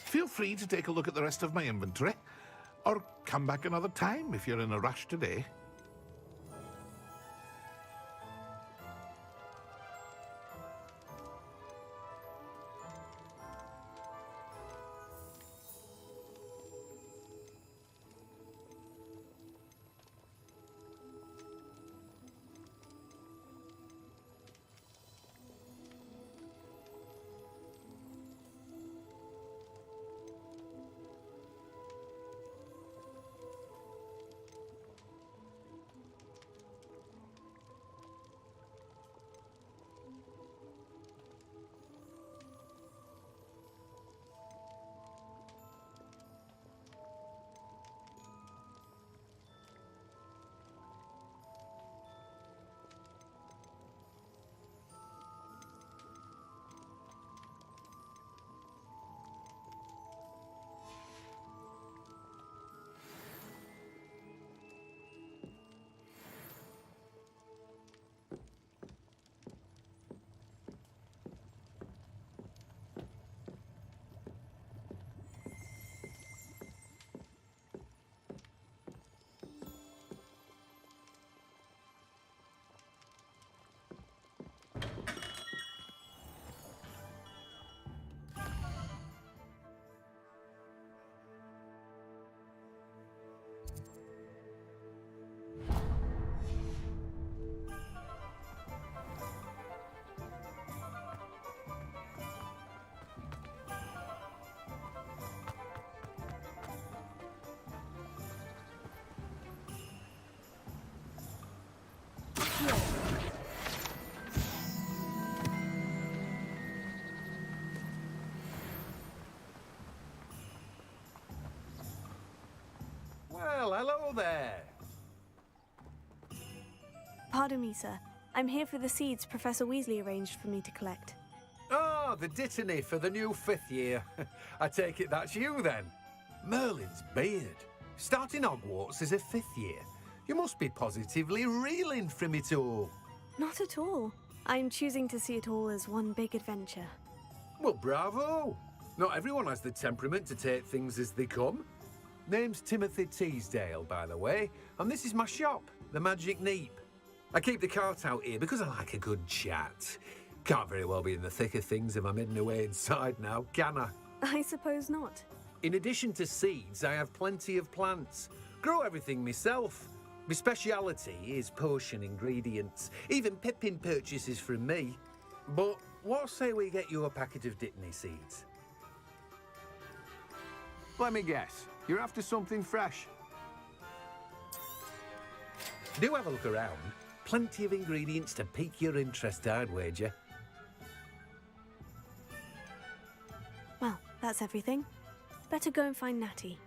Feel free to take a look at the rest of my inventory, or come back another time if you're in a rush today. Well, hello there. Pardon me, sir. I'm here for the seeds Professor Weasley arranged for me to collect. Oh, the dittany for the new 5th year. I take it that's you, then. Merlin's beard. Starting Hogwarts as a 5th year. You must be positively reeling from it all. Not at all. I'm choosing to see it all as one big adventure. Well, bravo. Not everyone has the temperament to take things as they come. Name's Timothy Teasdale, by the way, and this is my shop, the Magic Neep. I keep the cart out here because I like a good chat. Can't very well be in the thick of things if I'm hidden away inside now, can I? I suppose not. In addition to seeds, I have plenty of plants. Grow everything myself. My speciality is potion ingredients. Even Pippin purchases from me. But what say we get you a packet of Dittany seeds? Let me guess. You're after something fresh. Do have a look around. Plenty of ingredients to pique your interest, I'd wager. Well, that's everything. Better go and find Natty.